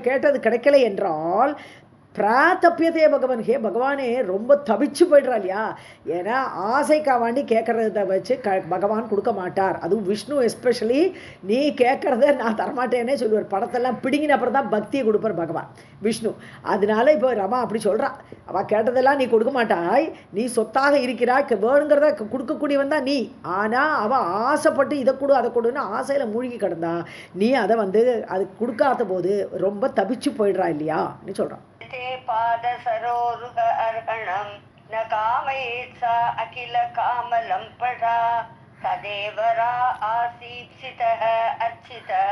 கேட்டது கிடைக்கலை என்றால் பிராத்தப்பியதே பகவான், ஹே பகவானே ரொம்ப தவிச்சு போய்ட்றா இல்லையா. ஏன்னா ஆசைக்காவாண்டி கேட்குறத வச்சு பகவான் கொடுக்க மாட்டார். அதுவும் விஷ்ணு எஸ்பெஷலி நீ கேட்குறத நான் தரமாட்டேன்னே சொல்லுவார். படத்தெல்லாம் பிடிங்கின அப்புறம் தான் பக்தியை கொடுப்பார் பகவான் விஷ்ணு. அதனால இப்போ ரமா அப்படி சொல்கிறா, அவள் கேட்டதெல்லாம் நீ கொடுக்க மாட்டாய், நீ சொத்தாக இருக்கிறாய், வேணுங்கிறத கொடுக்கக்கூடியவன் தான் நீ. ஆனால் அவள் ஆசைப்பட்டு இதை கொடு அதை கொடுன்னு ஆசையில் மூழ்கி கிடந்தா நீ அதை அது கொடுக்காத போது ரொம்ப தவிச்சு போயிடுறா இல்லையான்னு சொல்கிறான். पादसरोरुह अर्हणं न कामयेत् सा अखिल कामलम्पटा तदेव रा आसीप्सितः अर्चितः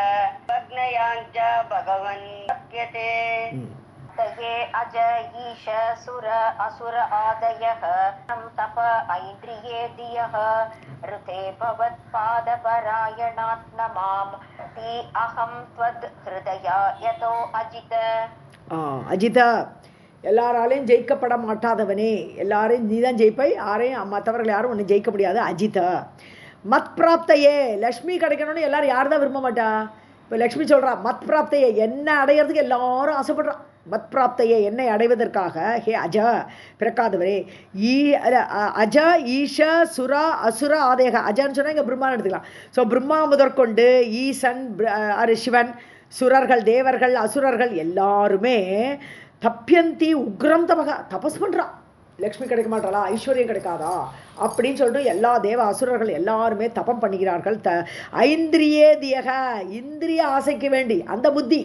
भग्नयाञ्च भगवन् तप्यते. तये अज ईश सुर असुर आदयः तप ऐन्द्रिये दियः ऋते भवत्पादपरायणात्ममां ति अहं त्वद् हृदया यतो अजित. அஜிதா, எல்லாராலையும் ஜெயிக்கப்பட மாட்டாதவனே, எல்லாரையும் நீ தான் ஜெயிப்பாய், யாரையும் மற்றவர்கள் யாரும் ஒன்று ஜெயிக்க முடியாது. அஜிதா மத் பிராப்தையே, லக்ஷ்மி கிடைக்கணும்னு எல்லாரும் யார் தான் விரும்ப மாட்டா. இப்போ லக்ஷ்மி சொல்கிறா மத் பிராப்தையே, என்ன அடையிறதுக்கு எல்லாரும் ஆசைப்படுறான். மத் பிராப்தையே என்னை அடைவதற்காக ஹே அஜ பிறக்காதவரே. அஜ ஈஷ சுரா அசுர ஆதேக, அஜான்னு சொன்னால் இங்கே பிரம்மான்னு எடுத்துக்கலாம். ஸோ பிரம்மா முதற்கொண்டு ஈசன் சிவன் சுரர்கள் தேவர்கள் அசுரர்கள் எல்லாருமே தப்பியந்தி உக்ரம் தபக தபஸ் பண்ணுறான். லக்ஷ்மி கிடைக்க மாட்டாளா, ஐஸ்வர்யம் கிடைக்காதா அப்படின்னு சொல்லிட்டு எல்லா தேவ அசுரர்கள் எல்லாருமே தபம் பண்ணுகிறார்கள். ஐந்திரியே தியக, இந்திரிய ஆசைக்கு வேண்டி அந்த புத்தி,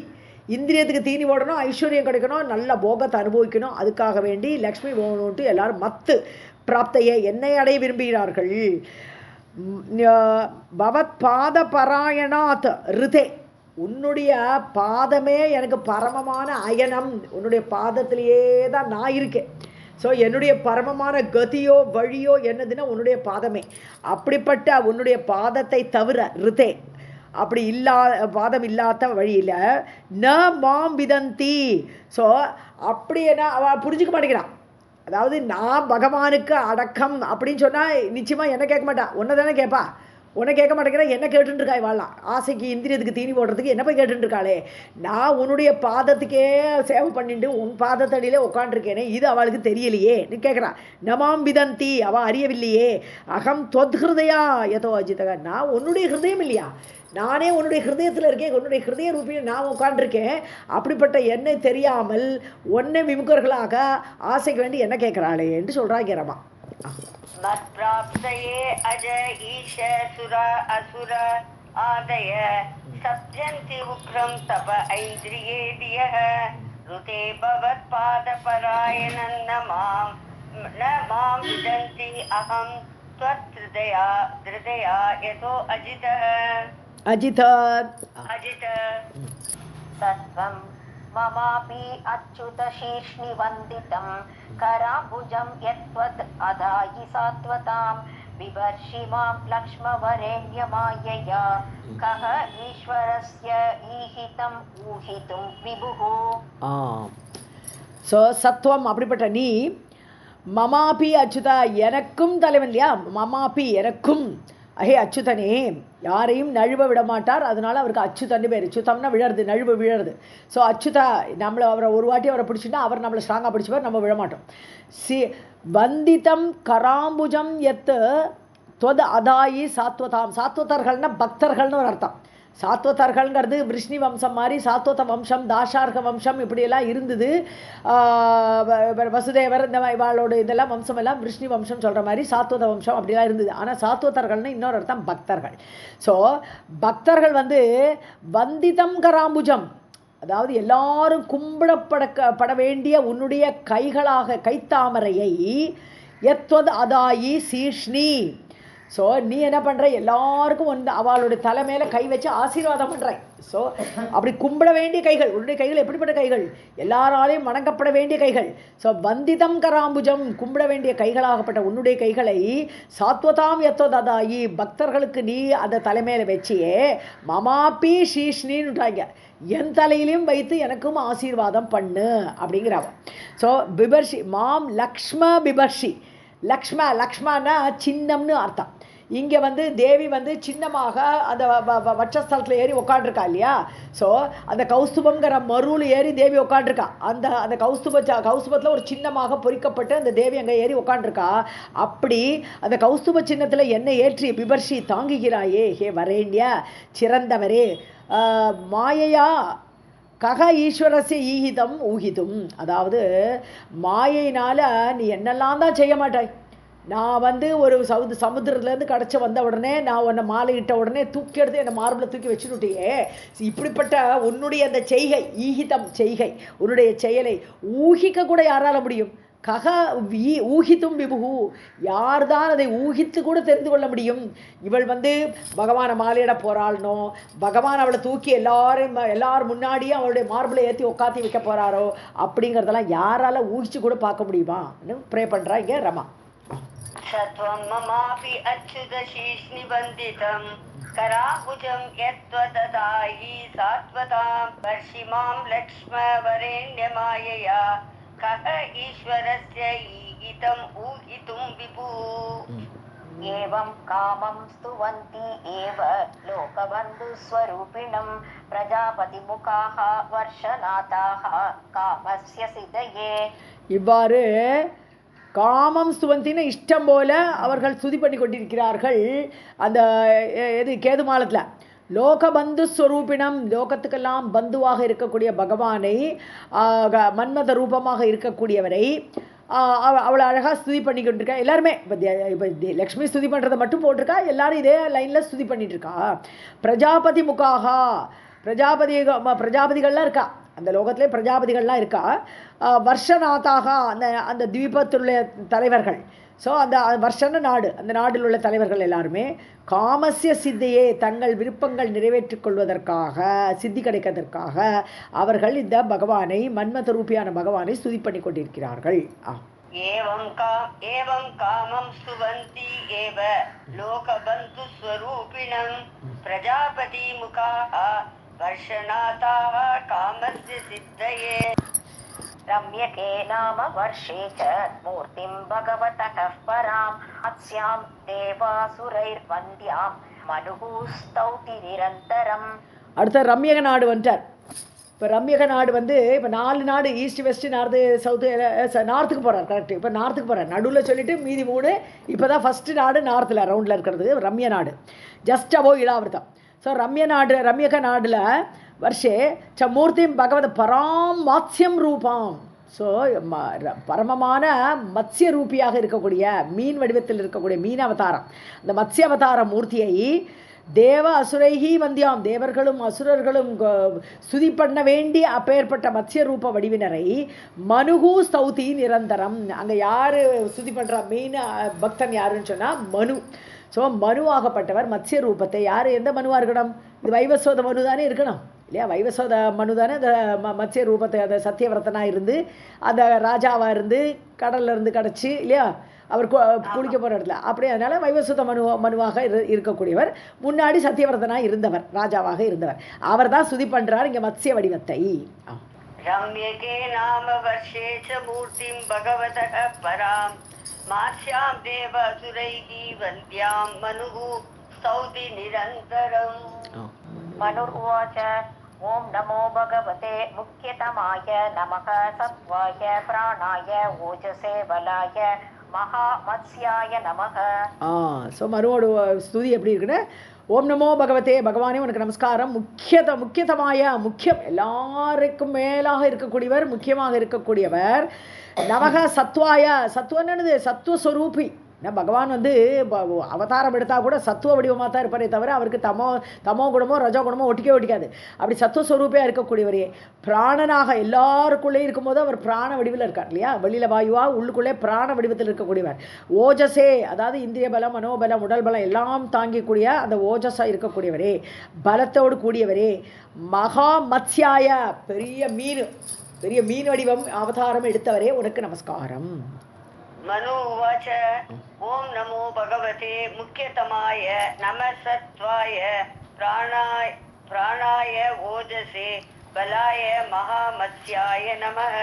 இந்திரியத்துக்கு தீனி போடணும், ஐஸ்வர்யம் கிடைக்கணும், நல்ல போகத்தை அனுபவிக்கணும், அதுக்காக வேண்டி லக்ஷ்மி போகணுன்ட்டு எல்லாரும் மத்து பிராப்தையே என்னை அடைய விரும்புகிறார்கள். பவத் பாத பராயணாத் ரிதே, உன்னுடைய பாதமே எனக்கு பரமமான அயனம், உன்னுடைய பாதத்திலேயே தான் நான் இருக்கேன். ஸோ என்னுடைய பரமமான கதியோ வழியோ என்னதுன்னா உன்னுடைய பாதமே. அப்படிப்பட்ட உன்னுடைய பாதத்தை தவிர ரிதே, அப்படி பாதம் இல்லாத வழியில் ந மாம் விதந்தி. ஸோ அப்படி என்ன அவள் புரிஞ்சுக்க மாட்டேங்கிறான். அதாவது நான் பகவானுக்கு அடக்கம் அப்படின்னு சொன்னால் நிச்சயமாக என்ன கேட்க மாட்டான், ஒன்றை தானே கேட்பா. உன்னை கேட்க மாட்டேங்கிறா, என்ன கேட்டுருக்காய் வாழலாம், ஆசைக்கு இந்திரியத்துக்கு தீனி போடுறதுக்கு என்ன போய் கேட்டுருக்காளே, நான் உன்னுடைய பாதத்துக்கே சேவை பண்ணிட்டு உன் பாதத்தடியிலே உட்காண்டிருக்கேனே, இது அவளுக்கு தெரியலையே நீ கேட்குறா. நமாம் விதந்தி, அவள் அறியவில்லையே. அகம் தொத்ஹிருதயா எதோ அஜிதக, நான் உன்னுடைய ஹிருதயம் இல்லையா, நானே உன்னுடைய ஹிருதயத்தில் இருக்கேன், உன்னுடைய ஹிருதய ரூபியில் நான் உட்காண்டிருக்கேன். அப்படிப்பட்ட என்னை தெரியாமல் ஒன்னை விமுகர்களாக ஆசைக்கு வேண்டி என்ன கேட்குறாளே என்று சொல்கிறாங்க ரமா. मत्प्राप्तये अज ईश सुरा असुर आदय सप्यन्ति उग्रं तप ऐन्द्रियेभ्यः ऋते भवत्पादपरायणं न मां विदन्ति अहं त्वत्हृदया हृदया यतो अजितः तत्त्वं ममापि अच्युत शीर्ष्णिवन्दितं कराम्बुजं यत्त्वद् अधायि सात्वतां बिभर्षि मां लक्ष्मवरेण्यमायया कः ईश्वरस्य ईहितम् ऊहितुं विभुः. ஸோ சத்துவம் அப்படிப்பட்ட நீ மமாபி அச்சுதா, எனக்கும் தலைவன் இல்லையா, மமாபி எனக்கும், அஹே அச்சுதனே, யாரையும் நழுவ விட மாட்டார், அதனால அவருக்கு அச்சுதன்னு பேர். சுத்தம்னா விழறது, நழுவ விழறது. ஸோ அச்சுதா, நம்மளை அவரை ஒரு வாட்டி அவரை பிடிச்சிட்டா அவர் நம்மளை ஸ்ட்ராங்காக பிடிச்சிப்பார், நம்ம விழமாட்டோம். வந்திதம் கராம்புஜம் எத்து தொத் அதாயி சாத்வதாம். சாத்வதர்கள்னா பக்தர்கள்னு ஒரு அர்த்தம். சாத்வதர்கள்ங்கிறது விஷ்ணு வம்சம் மாதிரி சாத்வத வம்சம், தாஷார்க வம்சம் இப்படியெல்லாம் இருந்தது. வசுதேவர் இந்த இவாளோட இதெல்லாம் வம்சம் எல்லாம் விஷ்ணு வம்சம் சொல்கிற மாதிரி சாத்வத வம்சம் அப்படிலாம் இருந்தது. ஆனால் சாத்வதர்கள்னு இன்னொரு அர்த்தம் பக்தர்கள். ஸோ பக்தர்கள் வந்திதம் கராம்புஜம், அதாவது எல்லாரும் கும்பிடப்பட வேண்டிய உன்னுடைய கைகளாக கைத்தாமரையை எத்வது அதாயி சீஷ்ணி. ஸோ நீ என்ன பண்ணுற, எல்லாருக்கும் அவளுடைய தலை மேலே கை வச்சு ஆசீர்வாதம் பண்ணுற. ஸோ அப்படி கும்பிட வேண்டிய கைகள், உன்னுடைய கைகள் எப்படிப்பட்ட கைகள், எல்லாராலையும் வணங்கப்பட வேண்டிய கைகள். ஸோ வந்திதம் கராம்புஜம், கும்பிட வேண்டிய கைகளாகப்பட்ட உன்னுடைய கைகளை சாத்வதாம் எத்தோதாயி, பக்தர்களுக்கு நீ அந்த தலைமையில் வச்சியே மமாப்பி ஷீஷ்ணின்னுட்டாங்க, என் தலையிலையும் வைத்து எனக்கும் ஆசீர்வாதம் பண்ணு அப்படிங்கிறாங்க. ஸோ பிபர்ஷி மாம் லக்ஷ்ம பிபர்ஷி, லக்ஷ்மனா சின்னம்னு அர்த்தம். இங்கே தேவி சின்னமாக அந்த வட்சஸ்தலத்தில் ஏறி உட்காண்டிருக்கா இல்லையா. ஸோ அந்த கௌஸ்துபங்கிற மருள் ஏறி தேவி உட்காண்டிருக்கா. அந்த கௌஸ்துபத்தில் ஒரு சின்னமாக பொறிக்கப்பட்டு அந்த தேவி அங்கே ஏறி உட்காண்டிருக்கா. அப்படி அந்த கௌஸ்துப சின்னத்தில் என்னை ஏற்றி பிபர்ஷி தாங்குகிறாயே, ஹே வரேண்யா சிறந்தவரே, மாயையா கக ஈஸ்வரஸ்ய ஈஹிதம் ஊஹிதும், அதாவது மாயையினால் நீ என்னெல்லாம் தான் செய்ய மாட்டாய். நான் ஒரு சமுத்திரத்துலேருந்து கிடச்சி வந்த உடனே நான் உன்னை மாலையிட்ட உடனே தூக்கி எடுத்து என்னை மார்பில் தூக்கி வச்சுட்டுட்டியே. இப்படிப்பட்ட உன்னுடைய அந்த செய்கை, ஈஹிதம் செய்கை, உன்னுடைய செயலை ஊகிக்க கூட யாரால் முடியும்? கக ஊகித்தும் விபுகு, யார் தான் அதை ஊகித்து கூட தெரிந்து கொள்ள முடியும்? இவள் பகவானை மாலையிட போகிறாள்னோ, பகவான் அவளை தூக்கி எல்லாரும் முன்னாடியும் அவளுடைய மார்பிளை ஏற்றி உட்காத்தி வைக்க போகிறாரோ அப்படிங்கிறதெல்லாம் யாரால் ஊகிச்சு கூட பார்க்க முடியுமா? ப்ரே பண்ணுறா இங்கே ரமா. சத்வம் மமாபி அச்சுத சீஷ்ணி வந்திதம் கராபுஜம் யத்வததாயி சாத்வதாம் வர்ஷிமாம் லக்ஷ்ம வரேண்யமாயயா கஹ ஈஸ்வரஸ்ய ஈகிதம் ஊகிதும் விபு. एवं कामं स्तुवन्ति एव लोकबन्धुस्वरूपिणं प्रजापतिमुखाः वर्षनाथाः कामस्य सिद्धये. இவ்வாறு காமம் ஸ்துவந்தின்னு இஷ்டம் போல அவர்கள் ஸ்துதி பண்ணி கொண்டிருக்கிறார்கள். அந்த கேது மாலத்தில் லோகபந்து ஸ்வரூபிணம், லோகத்துக்கெல்லாம் பந்துவாக இருக்கக்கூடிய பகவானை, மன்மத ரூபமாக இருக்கக்கூடியவரை அவளை அழகாக ஸ்துதி பண்ணிக்கிட்டுருக்கா. எல்லாருமே இப்போ லக்ஷ்மி ஸ்துதி பண்ணுறதை மட்டும் போட்டிருக்கா, எல்லாரும் இதே லைனில் ஸ்துதி பண்ணிகிட்ருக்கா. பிரஜாபதி முகாகா, பிரஜாபதிகள்லாம் இருக்கா, அந்த லோகத்திலே பிரஜாபதிகள்லாம் இருக்கா. வர்ஷநாத்தாக, அந்த தீபத்துள்ள தலைவர்கள். ஸோ அந்த வர்ஷன நாடு, அந்த நாட்டில் உள்ள தலைவர்கள் எல்லாருமே காமசிய சித்தியே, தங்கள் விருப்பங்கள் நிறைவேற்றிக் கொள்வதற்காக, சித்தி கிடைக்கிறதற்காக அவர்கள் இந்த பகவானை, மன்மத ரூபியான பகவானை ஸ்துதி பண்ணி கொண்டிருக்கிறார்கள். ஏவம் காமம் ஸ்துவந்தி ஏவ லோகபந்து ஸ்வரூபிணம் பிரஜாபதி முகாஹ வர்ஷநாதாஹ காமஸ்ய சித்தயே. रम्यके नाम वर्षे च मूर्तिं भगवतः पराम् अस्यां देवासुरैर्वन्द्याम् मनुः स्तौति निरन्तरम्. அடுத்த ரம்யக நாடு வந்துட்டார். இப்போ ரம்யக நாடு வந்து இப்போ 4 நாடு ஈஸ்ட் வெஸ்ட் நார்த்து சவுத்து நார்த்துக்கு போகிறார். கரெக்டு. இப்போ நார்த்துக்கு போகிறார். நடுவில் சொல்லிவிட்டு மீதி 3 இப்போ தான் ஃபஸ்ட்டு நாடு நார்த்தில் ரவுண்டில் இருக்கிறது ரம்ய நாடு. Just above Ilavritam. ஸோ ரம்யக நாடில் வருஷே ச மூர்த்திம் பகவத பராம் மாத்ஸ்யம் ரூபாம். ஸோ பரமமான மத்ஸ்ய ரூபியாக இருக்கக்கூடிய மீன் வடிவத்தில் இருக்கக்கூடிய மீன் அவதாரம், அந்த மத்ஸ்ய அவதார மூர்த்தியை தேவ அசுரைகி வந்தியாம், தேவர்களும் அசுரர்களும் ஸ்துதி பண்ண வேண்டிய அப்பேற்பட்ட மத்ஸ்ய ரூப வடிவினரை மனுகு ஸ்தௌதி நிரந்தரம். அங்கே யார் ஸ்துதி பண்ணுறா மெயின் பக்தன் யாருன்னு சொன்னால் மனு. ஸோ மனுவாகப்பட்டவர் மத்ஸ்ய ரூபத்தை யார் எந்த மனுவாக இருக்கணும்? இது வைவஸ்வத மனு தானே இருக்கணும் இல்லையா? வைவஸ்வத மனு தானே அந்த மத்ஸ்ய ரூபத்தை அந்த சத்தியவிரதனாக இருந்து அந்த ராஜாவாக இருந்து கடல்ல இருந்து கிடச்சி இல்லையா அவர் குளிக்க போகிற இடத்துல அப்படி. அதனால் வைவஸ்வத மனுவாக இருக்கக்கூடியவர் முன்னாடி சத்தியவிரதனாக இருந்தவர், ராஜாவாக இருந்தவர். அவர் தான் ஸ்துதி பண்ணுறார் இங்கே மத்ஸ்ய வடிவத்தை. ரம்யகே நாம வர்ஷே ச மூர்த்திம் பகவதः பராம் மாஸ்யாம் தேவ அசுரைகி வந்தியாம் மனுகு ஸ்தௌதி நிரந்தரம். मनुर्वाच ॐ नमो भगवते मुख्यतमाय नमः सत्त्वाय प्राणाय ओजसे बलाय महामत्स्याय नमः. ஸோ மனுவோட ஸ்துதி எப்படி இருக்குன்னு, ஓம் நமோ பகவதே, பகவானே உனக்கு நமஸ்காரம். முக்கியதமாய முக்கியம் எல்லாருக்கும் மேலாக இருக்கக்கூடியவர், முக்கியமாக இருக்கக்கூடியவர். நமக சத்வாய, சத்துவன்னு சத்துவஸ்வரூபி. பகவான் வந்து அவதாரம் எடுத்தால் கூட சத்துவ வடிவமாக தான் இருப்பாரே தவிர அவருக்கு தமோ குணமோ ரஜோ குணமோ ஒட்டிக்காது. அப்படி சத்துவஸ்வரூபியாக இருக்கக்கூடியவரே, பிராணனாக எல்லாருக்குள்ளே இருக்கும்போது அவர் பிராண வடிவில் இருக்கார் இல்லையா? வெளியில் வாயுவா, உள்ளுக்குள்ளே பிராண வடிவத்தில் இருக்கக்கூடியவர். ஓஜசே, அதாவது இந்திரிய பலம் மனோபலம் உடல் பலம் எல்லாம் தாங்கிக்கூடிய அந்த ஓஜஸாக இருக்கக்கூடியவரே, பலத்தோடு கூடியவரே. மகா மத்ஸ்யாய, பெரிய மீன் வடிவம் அவதாரம் எடுத்தவரே உனக்கு நமஸ்காரம். மனு உவாச்ச ஓம் நமோ பகவதே முக்கியதமாய நம சத்வாய பிராணாய ஓஜசே பலாய மகாமத்ஸ்யாய நமः.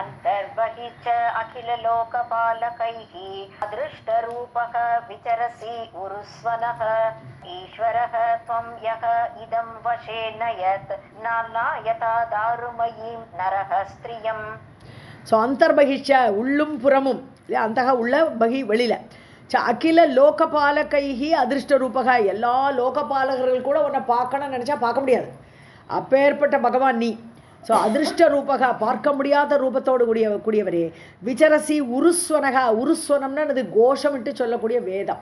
अन्तर्बहिश्च अखिललोकपालकैः अदृष्टरूपः विचरसि उरुस्वनः ईश्वरः त्वं यः इदं वशे नयत् नाम्नायता दारुमयीं नरः स्त्रियम्. ஸோ அந்தர்பகிச்ச, உள்ளும் புறமும் இல்லையா? அந்தக உள்ள, பகி வெளியில். அகில லோகபாலகைஹி அதிருஷ்ட ரூபக, எல்லா லோகபாலகர்கள் கூட உன்னை பார்க்கணும்னு நினச்சா பார்க்க முடியாது, அப்பேற்பட்ட பகவான் நீ. ஸோ அதிருஷ்ட ரூபக, பார்க்க முடியாத ரூபத்தோடு கூடியவரே. விசரசி உருஸ்வனக, உருஸ்வனம்னு அது கோஷமிட்டு சொல்லக்கூடிய வேதம்.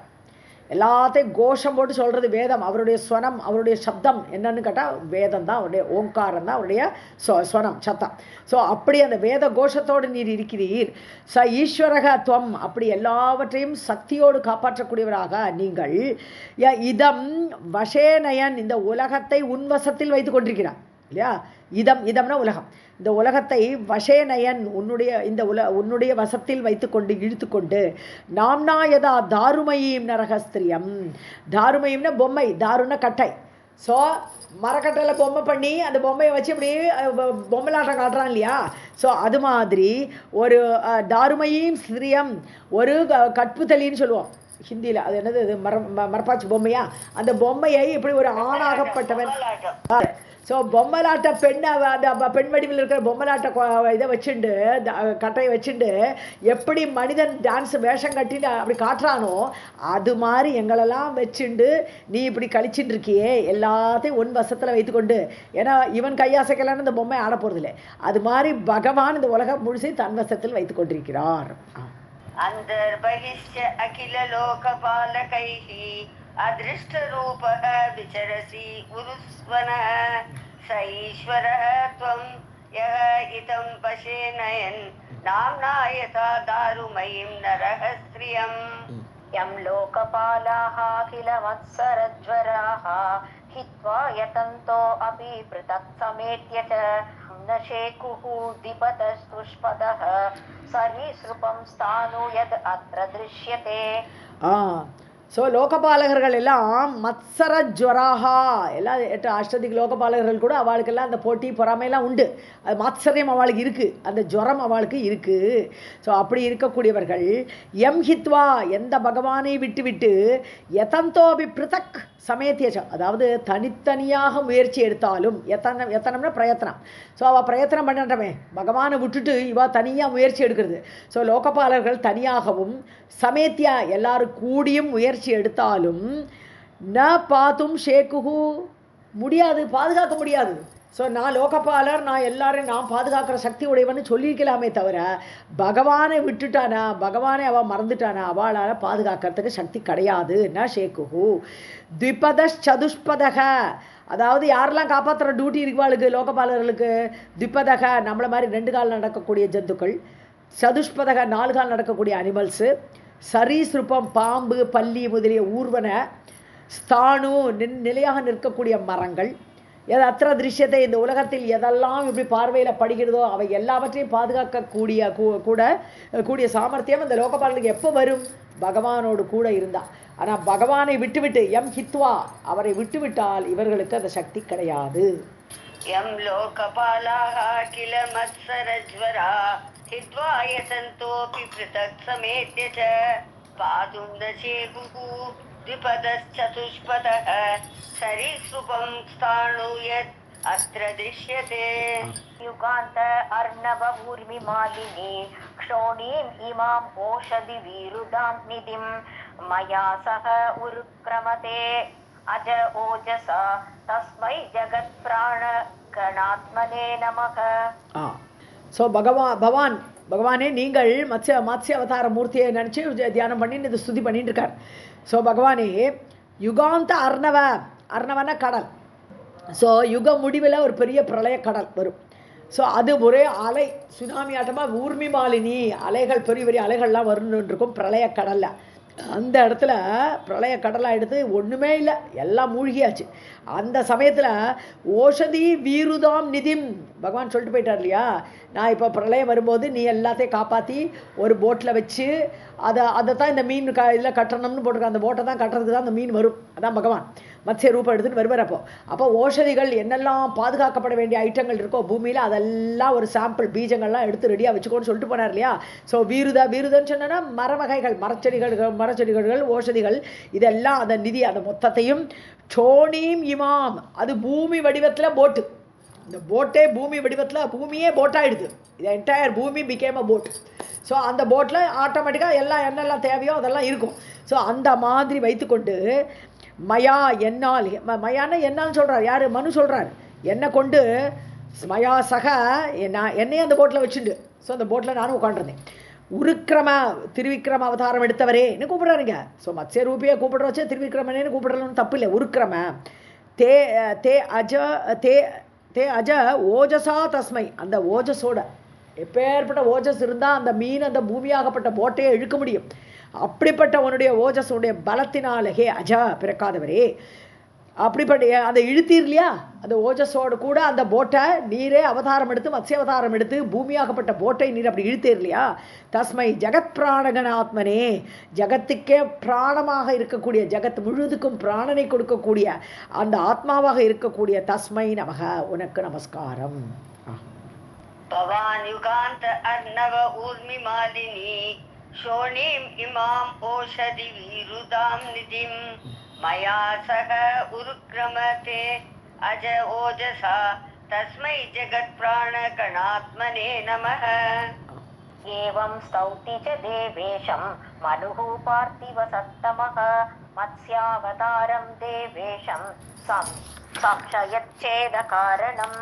எல்லாத்தையும் கோஷம் போட்டு சொல்கிறது வேதம். அவருடைய ஸ்வனம், அவருடைய சப்தம் என்னன்னு கேட்டால் வேதம் தான், அவருடைய ஓங்காரம் தான் அவருடைய ஸ்வனம் சத்தம். ஸோ அப்படி அந்த வேத கோஷத்தோடு நீர் இருக்கிறீர். ச ஈஸ்வரக துவம், அப்படி எல்லாவற்றையும் சக்தியோடு காப்பாற்றக்கூடியவராக நீங்கள். இதம் வசேனயன், இந்த உலகத்தை உன்வசத்தில் வைத்து கொண்டிருக்கிறார் இல்லையா? இதம்னா உலகம். இந்த உலகத்தை வசேனயன், உன்னுடைய வசத்தில் வைத்துக்கொண்டு இழுத்துக்கொண்டு. நாம்னாயதா தாருமயீம் நரகஸ்திரியம். தாருமயம்னா பொம்மை, தாருன்னா கட்டை. ஸோ மரக்கட்டையில் பொம்மை பண்ணி அந்த பொம்மையை வச்சு இப்படி பொம்மலாட்டம் காட்டுறான் இல்லையா? ஸோ அது மாதிரி ஒரு தாருமயீம் ஸ்திரியம், ஒரு கற்புதலின்னு சொல்லுவோம் ஹிந்தியில். அது என்னது, மரப்பாச்சி பொம்மையா? அந்த பொம்மையை இப்படி ஒரு ஆணாகப்பட்டவன். ஸோ பொம்மலாட்ட அந்த பெண் வடிவில் இருக்கிற பொம்மலாட்ட இதை வச்சுண்டு, கட்டையை வச்சுண்டு எப்படி மனிதன் டான்ஸ் வேஷம் கட்டிட்டு அப்படி காட்டுறானோ அது மாதிரி எங்களெல்லாம் வச்சுண்டு நீ இப்படி கழிச்சுட்டு இருக்கியே, எல்லாத்தையும் உன் வசத்தில் வைத்துக்கொண்டு. ஏன்னா இவன் கையாசைக்கலான்னு இந்த பொம்மை ஆட போகிறதில்லை. அது மாதிரி பகவான் இந்த உலகம் முழுசை தன் வசத்தில் வைத்துக் கொண்டிருக்கிறார். அந்தர்பகிஷ்ச அகில லோகபாலகைஹி अदृष्टरूपः विचरसि उरुस्वनः स ईश्वरः त्वं यः इदं पशे नयन् नाम्नायता दारुमयीं नरः स्त्रियम्. यं लोकपालाः किल मत्सरज्वराः हित्वा यतन्तो अपि पृथक् समेत्य च न शेकुः दीपतस्तुष्पदः सरीसृपं स्थानु यद् अत्र दृश्यते. ஸோ லோகபாலகர்கள் எல்லாம் மத்சர ஜுவராகா எல்லாம் 8 அஷ்டதிக் லோகபாலகர்கள் கூட அவளுக்கெல்லாம் அந்த போட்டி பொறாமையெல்லாம் உண்டு. அது மாத்சரியம் அவளுக்கு இருக்குது, அந்த ஜுவரம் அவளுக்கு இருக்குது. ஸோ அப்படி இருக்கக்கூடியவர்கள் எம் ஹித்வா எந்த பகவானை விட்டு விட்டு எதந்தோபி பிருதக் சமயத்தியச்சம், அதாவது தனித்தனியாக முயற்சி எடுத்தாலும், எத்தனம்னா பிரயத்தனம். ஸோ அவள் பிரயத்தனம் பண்ணுறவன் பகவானை விட்டுட்டு இவள் தனியாக முயற்சி எடுக்கிறது. ஸோ லோகபாலர்கள் தனியாகவும் சமேத்தியா எல்லாரும் கூடியும் முயற்சி எடுத்தாலும் ந பாத்தும் ஷேக்குஹு முடியாது, பாதுகாக்க முடியாது. ஸோ நான் லோகபாலர், நான் எல்லாரையும் நான் பாதுகாக்கிற சக்தி உடையவன்னு சொல்லியிருக்கலாமே தவிர பகவானை விட்டுட்டானா, பகவானை அவள் மறந்துட்டானா அவளால் பாதுகாக்கிறதுக்கு சக்தி கிடையாது. ந ஷேக்குஹு த்விபதஷ்சதுஷ்பதக, அதாவது யாரெல்லாம் காப்பாற்றுற டியூட்டி இருக்குவாளுக்கு லோகபாலர்களுக்கு, த்விபதக நம்மளை மாதிரி 2 கால் நடக்கக்கூடிய ஜந்துக்கள், சதுஷ்பதக 4 கால் நடக்கக்கூடிய அனிமல்ஸு, சரீஸ்ருப்பம் பாம்பு பல்லி முதலிய ஊர்வன, ஸ்தானு நிலையாக நிற்கக்கூடிய மரங்கள், எது அத்திர திருஷ்யத்தை இந்த உலகத்தில் எதெல்லாம் இப்படி பார்வையில் படுகிறதோ அவை எல்லாவற்றையும் பாதுகாக்கக்கூடிய கூடிய சாமர்த்தியம் இந்த லோகபாலனுக்கு எப்போ வரும்? பகவானோடு கூட இருந்தா. ஆனால் பகவானை விட்டுவிட்டு எம் ஹித்வா அவரை விட்டுவிட்டால் இவர்களுக்கு அந்த சக்தி கிடையாது. எம் லோகபாலாக கில மத்சரஜ்வரா ஹித்வா யசந்தோபி ப்ருதக் சமேத்ய ச பாதும் ந சேகுஹு த்விபதஷ்சதுஷ்பதஹ சரீஸ்ருபம் ஸ்தாணு யத் அத்ர திருஷ்யதே. யுகாந்த அர்ணவ ஊர்மி மாலினி க்ஷோணீம் இமாம் ஓஷதி வீருதாம் நிதிம் மயா சக உருக்ரமதே அஜ ஓஜசா தஸ்மை ஜகத் பிராண கணாத்மனே நமக. ஸோ பகவானே நீங்கள் மத்ஸ்ய அவதார மூர்த்தியை நினச்சி தியானம் பண்ணி இது ஸ்துதி பண்ணிட்டு இருக்கார். ஸோ பகவானே யுகாந்த அர்ணவன கடல். ஸோ யுக முடிவில் ஒரு பெரிய பிரளய கடல் வரும். ஸோ அது ஒரே அலை சுனாமி ஆட்டமாக ஊர்மி மாலினி அலைகள் பெரிய பெரிய அலைகள்லாம் வரும்னு இருக்கும் பிரளய கடலில். அந்த இடத்துல பிரளய கடலாக எடுத்து ஒன்றுமே இல்லை, எல்லாம் மூழ்கியாச்சு. அந்த சமயத்தில் ஓஷதி வீருதாம் நிதிம் பகவான் சொல்லிட்டு போயிட்டார் இல்லையா, நான் இப்போ பிரளயம் வரும்போது நீ எல்லாத்தையும் காப்பாற்றி ஒரு போட்டில் வச்சு அதை தான் இந்த மீன் இதில் கட்டணும்னு போட்டிருக்க, அந்த போட்டை தான் கட்டுறதுக்கு தான் அந்த மீன் வரும். அதான் பகவான் மத்ஸ்ய ரூபம் எடுத்துகிட்டு வருவார். அப்போ ஓஷதிகள் என்னெல்லாம் பாதுகாக்கப்பட வேண்டிய ஐட்டங்கள் இருக்கோ பூமியில் அதெல்லாம் ஒரு சாம்பிள் பீஜங்கள்லாம் எடுத்து ரெடியாக வச்சுக்கோன்னு சொல்லிட்டு போனார் இல்லையா. ஸோ வீருதன்னு சொன்னோன்னா மர வகைகள், மரச்செடிகள் ஓஷதிகள் இதெல்லாம் அந்த நிதி அந்த மொத்தத்தையும் சோனீம் இமாம், அது பூமி வடிவத்தில் போட்டு, இந்த போட்டே பூமி வடிவத்தில் பூமியே போட்டாயிடுது. இது என்டையர் பூமி பிகேம் அ போட். ஸோ அந்த போட்டில் ஆட்டோமேட்டிக்காக எல்லாம் என்னெல்லாம் தேவையோ அதெல்லாம் இருக்கும். ஸோ அந்த மாதிரி வைத்துக்கொண்டு மயா என்னால், மயானா என்னான்னு சொல்கிறார் யார்? மனு சொல்கிறார். என்னை கொண்டு மயா சக என்னையே அந்த போட்டில் வச்சுண்டு. ஸோ அந்த போட்டில் நானும் உட்காண்டிருந்தேன். திருவிக்ரம அவதாரம் எடுத்தவரே என்ன கூப்பிட்றாருங்க. ஸோ மத்ஸ்ய ரூபியை கூப்பிடுற வச்சு திருவிக்ரமனேன்னு கூப்பிடலன்னு தப்பு இல்லை. உருக்கிரம தே தே அஜ தே தே அஜ ஓஜசா தஸ்மை, அந்த ஓஜஸோட எப்பேற்பட்ட ஓஜஸ் இருந்தால் அந்த மீன் அந்த பூமியாகப்பட்ட போட்டையே இழுக்க முடியும். அப்படிப்பட்ட உன்னுடைய ஓஜஸுடைய பலத்தினாலே அஜா பிறக்காதவரே, அப்படிப்பட்ட அந்த இழுத்தீர் இல்லையா, அந்த ஓஜஸோடு கூட அந்த போட்டை நீரே அவதாரம் எடுத்து மத்ஸ்ய அவதாரம் எடுத்து பூமியாகப்பட்ட போட்டை நீர் அப்படி இழுத்தீர் இல்லையா. தஸ்மை ஜகத் பிராணகணாத்மனே, ஜகத்துக்கே பிராணமாக இருக்கக்கூடிய, ஜகத் முழுதுக்கும் பிராணனை கொடுக்கக்கூடிய அந்த ஆத்மாவாக இருக்கக்கூடிய தஸ்மை நமக, உனக்கு நமஸ்காரம். பவான் யுகாந்த அர்ணவ ஊர்மி மாலினி ஷோணீம் இமாம் ஓஷதி வீருதாம் நிதிம் மயா சக உருக்ரமதே அஜ ஓஜசா தஸ்மை ஜகத் பிராண கணாத்மனே நமஹ. ஏவம் ஸ்தௌதி ச தேவேஷம் மனுஹு பார்த்திவ சத்தமஹ மத்ஸ்யாவதாரம் தேவேஷம் சம்சயச்சேத காரணம்.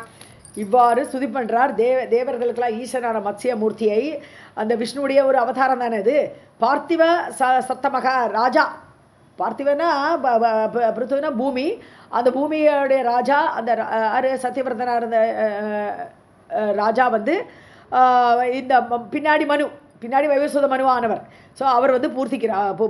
இவ்வாறு ஸ்துதி பண்ணுறார். தேவர்களுக்கெல்லாம் ஈசனான மத்ஸ்ய மூர்த்தியை, அந்த விஷ்ணுடைய ஒரு அவதாரம் தானே இது. பார்த்திவ சத்தமக ராஜா, பார்த்திவனா பிருத்துவனா பூமி, அந்த பூமியோடைய ராஜா அந்த சத்தியவர்தனாக இருந்த ராஜா வந்து இந்த பின்னாடி வைவஸ்வத மனுவானவர். ஸோ அவர் வந்து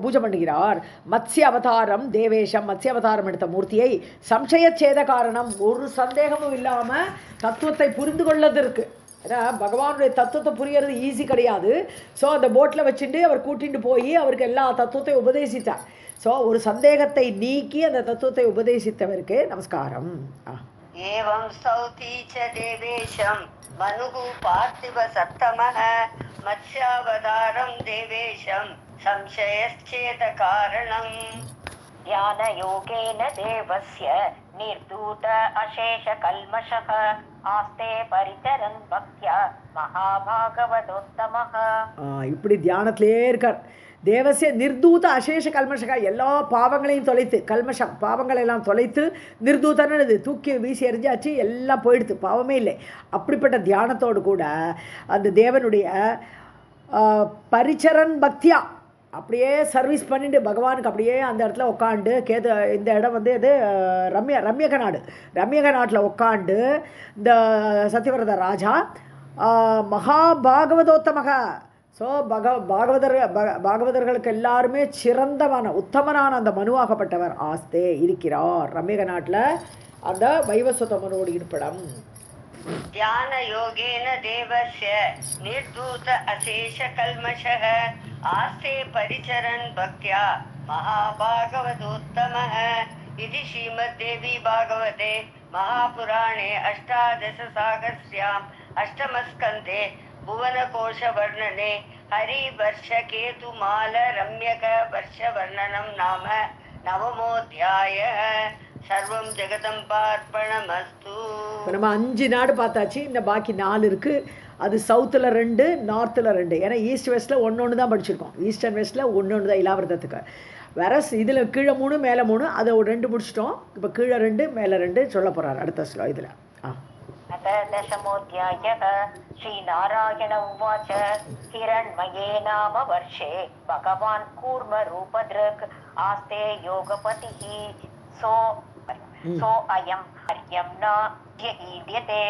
பூஜை பண்ணுகிறார். மத்ஸ்ய அவதாரம் தேவேஷம், மத்ஸ்ய அவதாரம் எடுத்த மூர்த்தியை சம்சயச்சேத காரணம், ஒரு சந்தேகமும் இல்லாமல் தத்துவத்தை புரிந்து கொள்ளதற்கு ஏன்னா பகவானுடைய தத்துவத்தை புரியறது ஈஸி கிடையாது. ஸோ அந்த போட்டில் வச்சுட்டு அவர் கூட்டிகிட்டு போய் அவருக்கு எல்லா தத்துவத்தையும் உபதேசித்தார். ஸோ ஒரு சந்தேகத்தை நீக்கி அந்த தத்துவத்தை உபதேசித்தவருக்கு நமஸ்காரம். एवं स्तौति च देवेशं मनुः पार्थिव सत्तमः मत्स्यावतारं देवेशं संशयश्चेत कारणम् ध्यानयोगेन देवस्य निर्धूत अशेषकल्मषः आस्ते परिचरन् भक्त्या महाभागवतोत्तमः. இப்படி தியானத்திலே இருக்கார். தேவசிய நிர்தூத அசேஷ கல்மஷகா, எல்லா பாவங்களையும் தொலைத்து, கல்மஷம் பாவங்களை எல்லாம் தொலைத்து, நிர்தூதன்னு தூக்கி வீசி எறிஞ்சாச்சு, எல்லாம் போயிடுது, பாவமே இல்லை. அப்படிப்பட்ட தியானத்தோடு கூட அந்த தேவனுடைய பரிச்சரன் பக்தியா அப்படியே சர்வீஸ் பண்ணிட்டு பகவானுக்கு அப்படியே அந்த இடத்துல உட்காண்டு இந்த இடம் வந்து இது ரம்யக நாடு. ரம்யக நாட்டில் உட்காண்டு இந்த சத்யவிரத ராஜா மகாபாகவதோத்தமக. ஸோ பாகவதர்களுக்கு எல்லாருமே சிறந்தவன உத்தமனான அந்த மனுவாகப்பட்டவர் ஆஸ்தே இருக்கிறார் ரம்யக நாட்டில் அந்த வைவஸ்வத மனுவோடு இருப்பிடம். ध्यान योगेन देवस्य निर्धूत अशेष कल्मषः आस्ते परिचरन् भक्त्या महाभागवतोत्तमः. इति श्रीमद्देवी भागवते महापुराणे अष्टादशसागस्याम् अष्टमस्कन्धे भुवनकोशवर्णने हरिवर्षकेतुमाल रम्यक वर्षवर्णनं नाम नवमोऽध्यायः. சர்வம் ஜெகதம்பார்ப்பணமஸ்து. இப்போ நம்ம 5 நாடு பார்த்தாச்சு. இந்த பாக்கி 4 இருக்குது. அது சவுத்தில் 2, நார்த்தில் 2. ஏன்னா ஈஸ்ட் வெஸ்ட்டில் ஒன்று தான் படிச்சிருக்கோம். ஈஸ்ட் அண்ட் வெஸ்ட்டில் ஒன்று தான் இலாவிரதத்துக்கு. வேற இதில் கீழே 3 மேலே 3, அதை 2 முடிச்சிட்டோம். இப்போ கீழே 2 மேலே 2 சொல்ல போகிறார் அடுத்த இதில். दशमोऽध्यायः. श्रीनारायण उवाच हिरण्मये नाम वर्षे भगवान् कूर्मरूपधृक् आस्ते योगपतिः सो अयम् हर्यं न ईड्यते.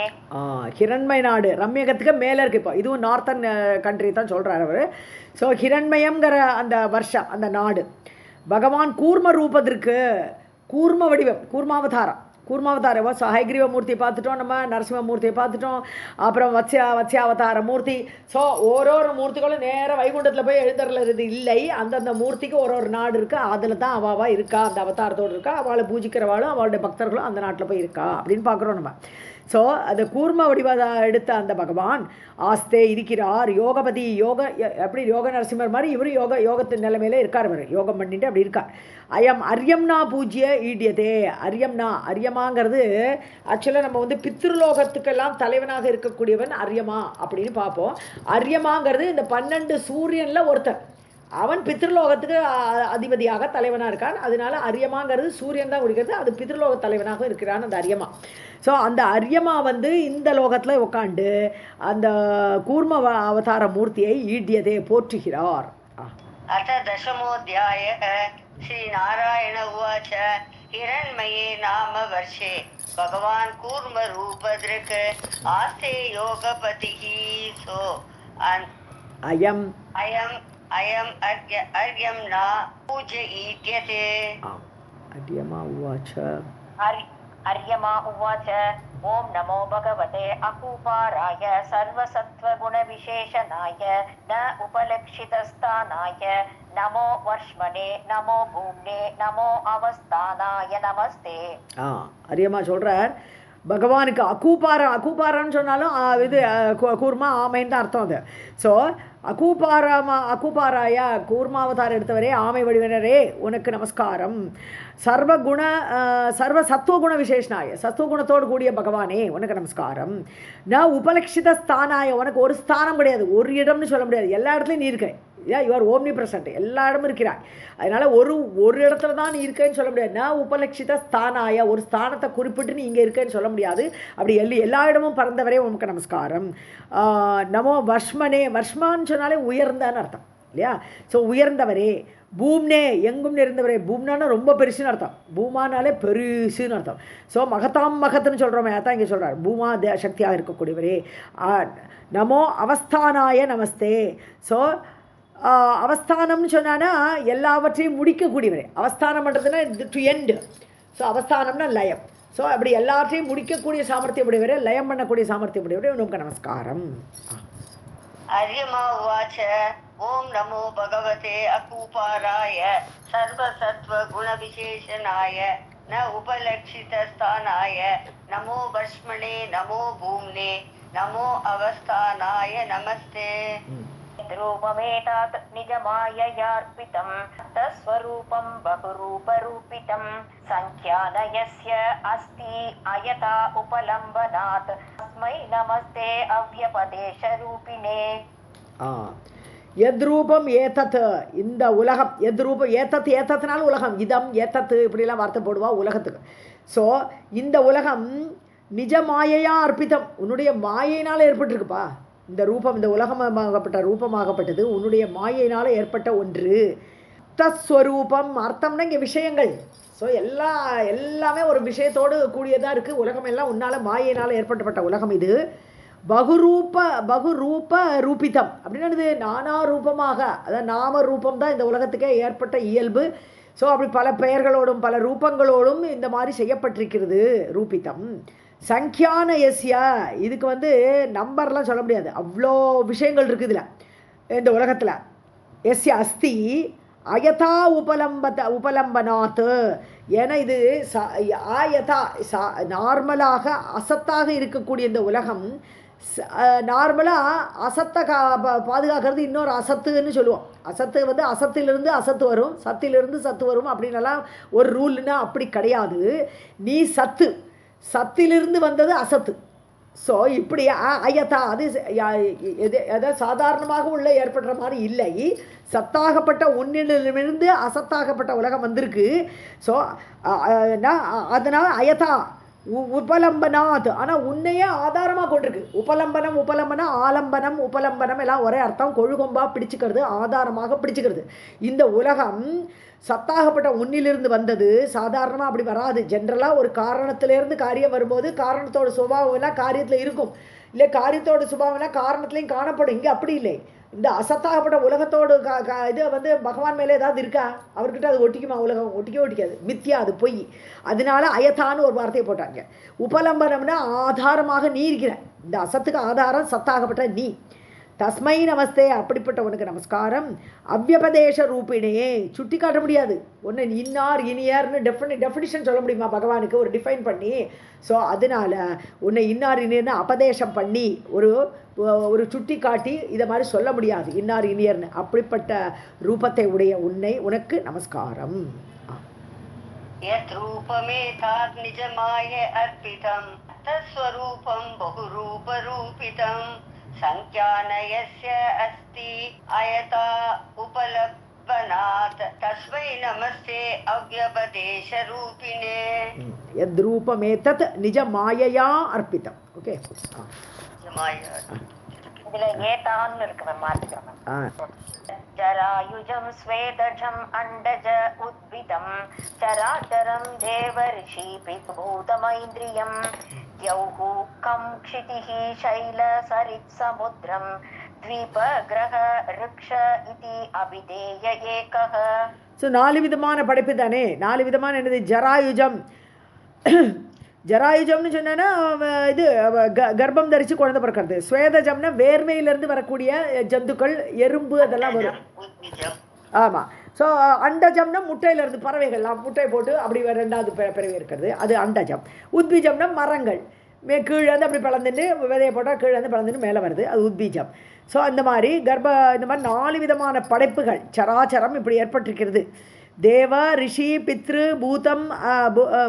ஹிரண்மய நாடு ரம்யகத்துக்கு மேலே இருக்குது. இப்போ இதுவும் நார்த்தன் கண்ட்ரி தான் சொல்கிறார் அவர். ஸோ ஹிரண்மயங்கிற அந்த வருஷம் அந்த நாடு பகவான் கூர்ம ரூபத்திற்கு, கூர்ம வடிவம், கூர்மாவதாரம். ஸோ ஹைகிரீவ மூர்த்தியை பார்த்துட்டோம், நம்ம நரசிம்மூர்த்தியை பார்த்துட்டோம், அப்புறம் வத்ஸ்யாவதார மூர்த்தி. ஸோ ஒரு மூர்த்திகளும் நேராக வைகுண்டத்தில் போய் எழுந்தருளது இல்லை. அந்தந்த மூர்த்திக்கு ஒரு நாடு இருக்குது. அதில் தான் அவாவா இருக்கா, அந்த அவதாரத்தோடு இருக்கா, அவளை பூஜிக்கிறவாளும் அவளுடைய பக்தர்களும் அந்த நாட்டில் போய் இருக்கா அப்படின்னு பார்க்குறோம் நம்ம. ஸோ அந்த கூர்ம வடிவத எடுத்த அந்த பகவான் ஆஸ்தே இருக்கிறார். யோகபதி, எப்படி யோக நரசிம்மர் மாதிரி இவர் யோகத்தின் நிலைமையில இருக்கார். இவர் யோகம் பண்ணிட்டு அப்படி இருக்கார். அயம் அரியம்னா பூஜ்ய ஈடியதே. அரியமாங்கிறது ஆக்சுவலாக நம்ம வந்து பித்ருலோகத்துக்கெல்லாம் தலைவனாக இருக்கக்கூடியவன் அரியமா அப்படின்னு பார்ப்போம். அரியமாங்கிறது இந்த 12 சூரியனில் ஒருத்தர். அவன் பித்ருலோகத்துக்கு அதிபதியாக தலைவனாக இருக்கான். அதனால அரியமாங்கிறது சூரியன் தான் குடிக்கிறது. அது பித்ருலோக தலைவனாக இருக்கிறான் அந்த அரியமா. ஸோ அந்த அரியமா வந்து இந்த லோகத்தில் உட்காண்டு அந்த கூர்ம அவதார மூர்த்தியை ஈடியதே போற்றுகிறார். अथ दशमोऽध्यायः. श्रीनारायण उवाच हिरण्मये नाम वर्षे भगवान् कूर्मरूपधृक् आस्ते योगपतिः सो अयम् अर्यं न पूज्य ईड्यते. अर्यमा उवाच ओम नमो भगवते अकूपाराय सर्वसत्त्वगुणविशेषणाय न उपलक्षितस्थानाय नमो वर्ष्मणे नमो भूम्ने नमो अवस्थानाय नमस्ते. அரியமா சொல்றார் பகவானுக்கு அகூபாரான்னு சொன்னாலும் இது கூர்மா ஆமைன்னு தான் அர்த்தம் அது. ஸோ அகூபாராய கூர்மாவதாரம் எடுத்தவரே, ஆமை வடிவினரே உனக்கு நமஸ்காரம். சர்வ சத்துவகுண விசேஷனாய, சத்துவகுணத்தோடு கூடிய பகவானே உனக்கு நமஸ்காரம். நான் உபலட்சித ஸ்தானாய, உனக்கு ஒரு ஸ்தானம் கிடையாது, ஒரு இடம்னு சொல்ல முடியாது, எல்லா இடத்துலையும் நீ இருக்க. யுவர் ஓம்னி பிரசன்ட், எல்லா இடமும் இருக்கிறாய். அதனால் ஒரு இடத்துல தான் நீ இருக்கேன்னு சொல்ல முடியாது. நான் உபலட்சித ஸ்தானாய, ஒரு ஸ்தானத்தை குறிப்பிட்டு நீ இங்கே இருக்கேன்னு சொல்ல முடியாது. அப்படி எல்லா இடமும் பறந்தவரே உனக்கு நமஸ்காரம். நமோ வர்ஷ்மனே, வர்ஷ்மான்னு சொன்னாலே உயர்ந்தான்னு அர்த்தம் இல்லையா? ஸோ உயர்ந்தவரே. பூம்னே, எங்கும் நிறைந்தவரே. பூம்னானா ரொம்ப பெருசுன்னு அர்த்தம், பூமானாலே பெருசுன்னு அர்த்தம். ஸோ மகத்துன்னு சொல்கிறோமே, அதான் இங்கே சொல்கிறார். பூமா சக்தியாக இருக்கக்கூடியவரே. நமோ அவஸ்தானாய நமஸ்தே. ஸோ அவஸ்தானம்னு சொன்னான்னா எல்லாவற்றையும் முடிக்கக்கூடியவரே. அவஸ்தானம் பண்ணுறதுன்னா to end. So அவஸ்தானம்னா Layam. So அப்படி எல்லாத்தையும் முடிக்கக்கூடிய சாமர்த்தியம் உடையவரே, லயம் பண்ணக்கூடிய சாமர்த்தியம் உடையவரே, உனக்கு நமஸ்காரம். अर्यमा उवाच ओम नमो भगवते अकूपाराय सर्वसत्त्वगुणविशेषणाय न उपलक्षितस्थानाय नमो भस्मणे नमो भूम्ने नमो अवस्थानाय नमस्ते. रूपमेतात् निजमाययार्पितं तस्वरूपं बहुरूपरूपितं संख्यानयस्य अस्ति अयता उपलम्बनात् तस्मै नमस्ते अव्यपदेशरूपिणे. எத்ரூபம் ஏதத், இந்த உலகம், எத்ரூபம் ஏதத், ஏதத்னால உலகம், இதம் ஏதத் இப்படிலாம் வார்த்தை போடுவா உலகத்துக்கு. ஸோ இந்த உலகம் நிஜ மாயையா அர்ப்பிதம், உன்னுடைய மாயையினால் ஏற்பட்டிருக்குப்பா. இந்த ரூபம், இந்த உலகமாகப்பட்ட ரூபமாகப்பட்டது உன்னுடைய மாயையினால் ஏற்பட்ட ஒன்று. தஸ்வரூபம், அர்த்தம்னா இங்கே விஷயங்கள். ஸோ எல்லாமே ஒரு விஷயத்தோடு கூடியதாக இருக்குது. உலகம் எல்லாம் உன்னால் மாயையினால் ஏற்பட்டப்பட்ட உலகம் இது. பகுரூப ரூபிதம் அப்படின்னா இது நானா ரூபமாக, அதாவது நாம ரூபம் தான் இந்த உலகத்துக்கே ஏற்பட்ட இயல்பு. ஸோ அப்படி பல பெயர்களோடும் பல ரூபங்களோடும் இந்த மாதிரி செய்யப்பட்டிருக்கிறது ரூபிதம். சங்கியான எஸ்யா, இதுக்கு நம்பர்லாம் சொல்ல முடியாது, அவ்வளோ விஷயங்கள் இருக்குது இதில் இந்த உலகத்தில். எஸ்யா அஸ்தி அயதா உபலம்பனாத், ஏன்னா இது ஆயதா நார்மலாக அசத்தாக இருக்கக்கூடிய இந்த உலகம், நார்மலாக அசத்தை பாதுகாக்கிறது இன்னொரு அசத்துன்னு சொல்லுவோம். அசத்து அசத்திலிருந்து அசத்து வரும், சத்திலிருந்து சத்து வரும் அப்படின்னலாம் ஒரு ரூல்னா அப்படி கிடையாது. நீ சத்திலிருந்து வந்தது அசத்து. ஸோ இப்படி அயதா அது எதாவது சாதாரணமாக உள்ள ஏற்படுற மாதிரி இல்லை, சத்தாகப்பட்ட உன்னிலிருந்து அசத்தாகப்பட்ட உலகம் வந்திருக்கு. ஸோ அதனால் அயதா உபலம்பனாத், ஆனால் உன்னையே ஆதாரமாக கொண்டிருக்கு. உபலம்பனம் ஆலம்பனம் எல்லாம் ஒரே அர்த்தம். கொழுகொம்பா பிடிச்சிக்கிறது, ஆதாரமாக பிடிச்சிக்கிறது. இந்த உலகம் சத்தாகப்பட்ட உன்னிலிருந்து வந்தது. சாதாரணமாக அப்படி வராது. ஜென்ரலாக ஒரு காரணத்திலேருந்து காரியம் வரும்போது காரணத்தோட சுபாவம் எல்லாம் காரியத்தில் இருக்கும், இல்லை காரியத்தோட சுபாவம் எல்லாம் காரணத்துலேயும் காணப்படும். இங்கே அப்படி இல்லை. இந்த அசத்தாகப்பட்ட உலகத்தோடு இது பகவான் மேலே ஏதாவது இருக்கா? அவர்கிட்ட அது ஒட்டிக்குமா? உலகம் ஒட்டிக்காது, மித்தியா, அது பொய். அதனால அயத்தான்னு ஒரு வார்த்தையை போட்டாங்க. உபலம்பனம்னா ஆதாரமாக நீ இருக்கிற, இந்த அசத்துக்கு ஆதாரம் சத்தாகப்பட்ட நீ. தஸ்மை நமஸ்தே, அப்படிப்பட்ட உனக்கு நமஸ்காரம். அவ்யபதேச ரூபிணே, சுட்டி காட்ட முடியாது. ஒன்று இன்னார் இனியார்னு டெஃபினிஷன் சொல்ல முடியுமா பகவானுக்கு ஒரு டிஃபைன் பண்ணி? ஸோ அதனால உன்னை இன்னார் இனியர்னு அபதேசம் பண்ணி ஒரு சுட்டி காட்டி இதை மாதிரி சொல்ல முடியாது இன்னார் இனியர்னு. அப்படிப்பட்ட ரூபத்தை உடைய உனக்கு நமஸ்காரம். यत् रूपमेतात् निजमाय अर्पितं तत्स्वरूपं बहुरूपरूपितं संख्यानयस्य अस्ति अयता उपलब्धनात् तस्मै नमस्ते अव्यपदेशरूपिणे. यद् रूपमेतत् निजमायया अर्पितं. ओके, இதுல ஏதான்னு இருக்கு, மாத்திக்கிறோம். ஜராயுஜம் ஸ்வேதஜம் அண்டஜ உத்பிதம் சராச்சரம் தேவ ரிஷி பிக்பூதமைந்திரியம் யௌஹு கம் க்ஷிதிஹி சைல சரித் சமுத்ரம் த்வீப கிரக ருக்ஷ இதி அபிதேய ஏகஹ. ஸோ 4 விதமான படைப்பு தானே. 4 விதமான என்னது? ஜராயுஜம்னு சொன்னா இது கர்ப்பம் தரித்து குழந்தை பிறக்கிறது. ஸ்வேதஜம்னா வேர்மையிலேருந்து வரக்கூடிய ஜந்துக்கள், எறும்பு அதெல்லாம் வரும். ஆமாம். ஸோ அண்டஜம்னா முட்டையிலேருந்து பறவைகள்லாம் முட்டை போட்டு அப்படி 2வது பிறவி இருக்கிறது, அது அண்டஜம். உத்பீஜம்னா மரங்கள் கீழேருந்து அப்படி பிளந்துட்டு விதையை போட்டால் கீழேருந்து பிளந்துட்டு மேலே வருது, அது உத்பீஜம். ஸோ அந்த மாதிரி இந்த மாதிரி 4 விதமான படைப்புகள் சராச்சரம் இப்படி ஏற்பட்டிருக்கிறது. தேவ ரிஷி பித்ரு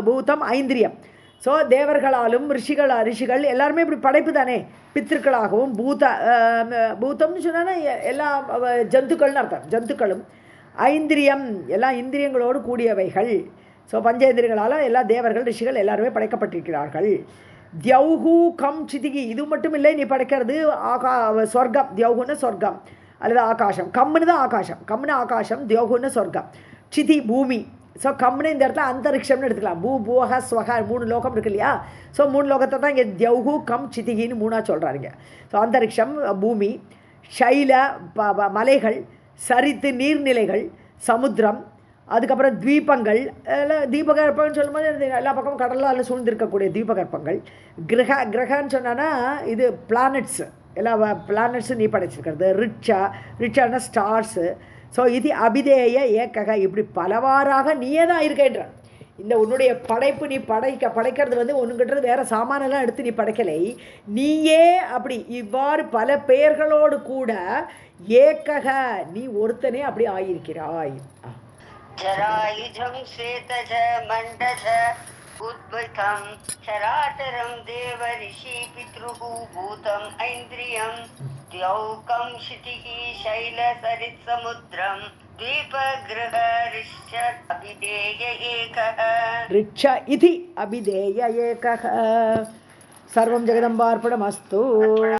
பூதம் ஐந்திரியம். ஸோ தேவர்களாலும் ரிஷிகள் எல்லாருமே இப்படி படைப்பு தானே. பித்திருக்களாகவும் பூதம்னு சொன்னா எல்லா ஜந்துக்கள்னு அர்த்தம், ஜந்துக்களும். ஐந்திரியம் எல்லா இந்திரியங்களோடு கூடியவைகள். ஸோ பஞ்சேந்திரியங்களால் எல்லா தேவர்கள் ரிஷிகள் எல்லாருமே படைக்கப்பட்டிருக்கிறார்கள். தியௌஹு கம் சிதிகி, இது மட்டும் இல்லை, நீ படைக்கிறது சொர்க்கம். தியௌகுன்னு சொர்க்கம் அல்லது ஆகாசம். கம்முன்னு தான் ஆகாசம், கம்முன்னு ஆகாசம். தியௌகுன்னு சொர்க்கம். சிதி பூமி. ஸோ கம்முன்னு இந்த இடத்துல அந்தரிக்ஷம்னு எடுத்துக்கலாம். பூவக ஸ்வக 3 லோகம் இருக்கு இல்லையா? ஸோ 3 லோகத்தை தான் இங்கே தியௌஹு கம் சிதிகின்னு 3ஆக சொல்கிறாருங்க. ஸோ அந்தரிக்ஷம் பூமி, ஷைல மலைகள், சரித்து நீர்நிலைகள், சமுத்திரம், அதுக்கப்புறம் தீபங்கள், தீபகற்பம்னு சொல்லும்போது எல்லா பக்கமும் கடலால் சூழ்ந்திருக்கக்கூடிய தீபகற்பங்கள். கிரகன்னு சொன்னான்னா இது பிளானட்ஸு, எல்லா பிளானட்ஸும் நீ படைச்சிருக்கிறது. ரிச்சான ஸ்டார்ஸு. ஸோ இது அபிதேய ஏக்கக, இப்படி பலவாறாக நீயே தான் இருக்கேன்ற. இந்த உன்னுடைய படைப்பு நீ படைக்கிறது வந்து ஒன்றுங்கிட்டது வேறு சாமானெல்லாம் எடுத்து நீ படைக்கலை, நீயே அப்படி இவ்வாறு பல பெயர்களோடு கூட ஏக்கக நீ ஒருத்தனே அப்படி ஆயிருக்கிறாய். जरायुजं श्वेतज मण्डज उद्भूतं चराचरं देव ऋषि पितृः भूतम् ऐन्द्रियं द्यौकं क्षितिः शैलसरित्समुद्रं द्वीपगृह ऋश्च अभिधेय एकः. ऋच्छ इति अभिधेय एकः. सर्वं जगदम्बार्पणमस्तु.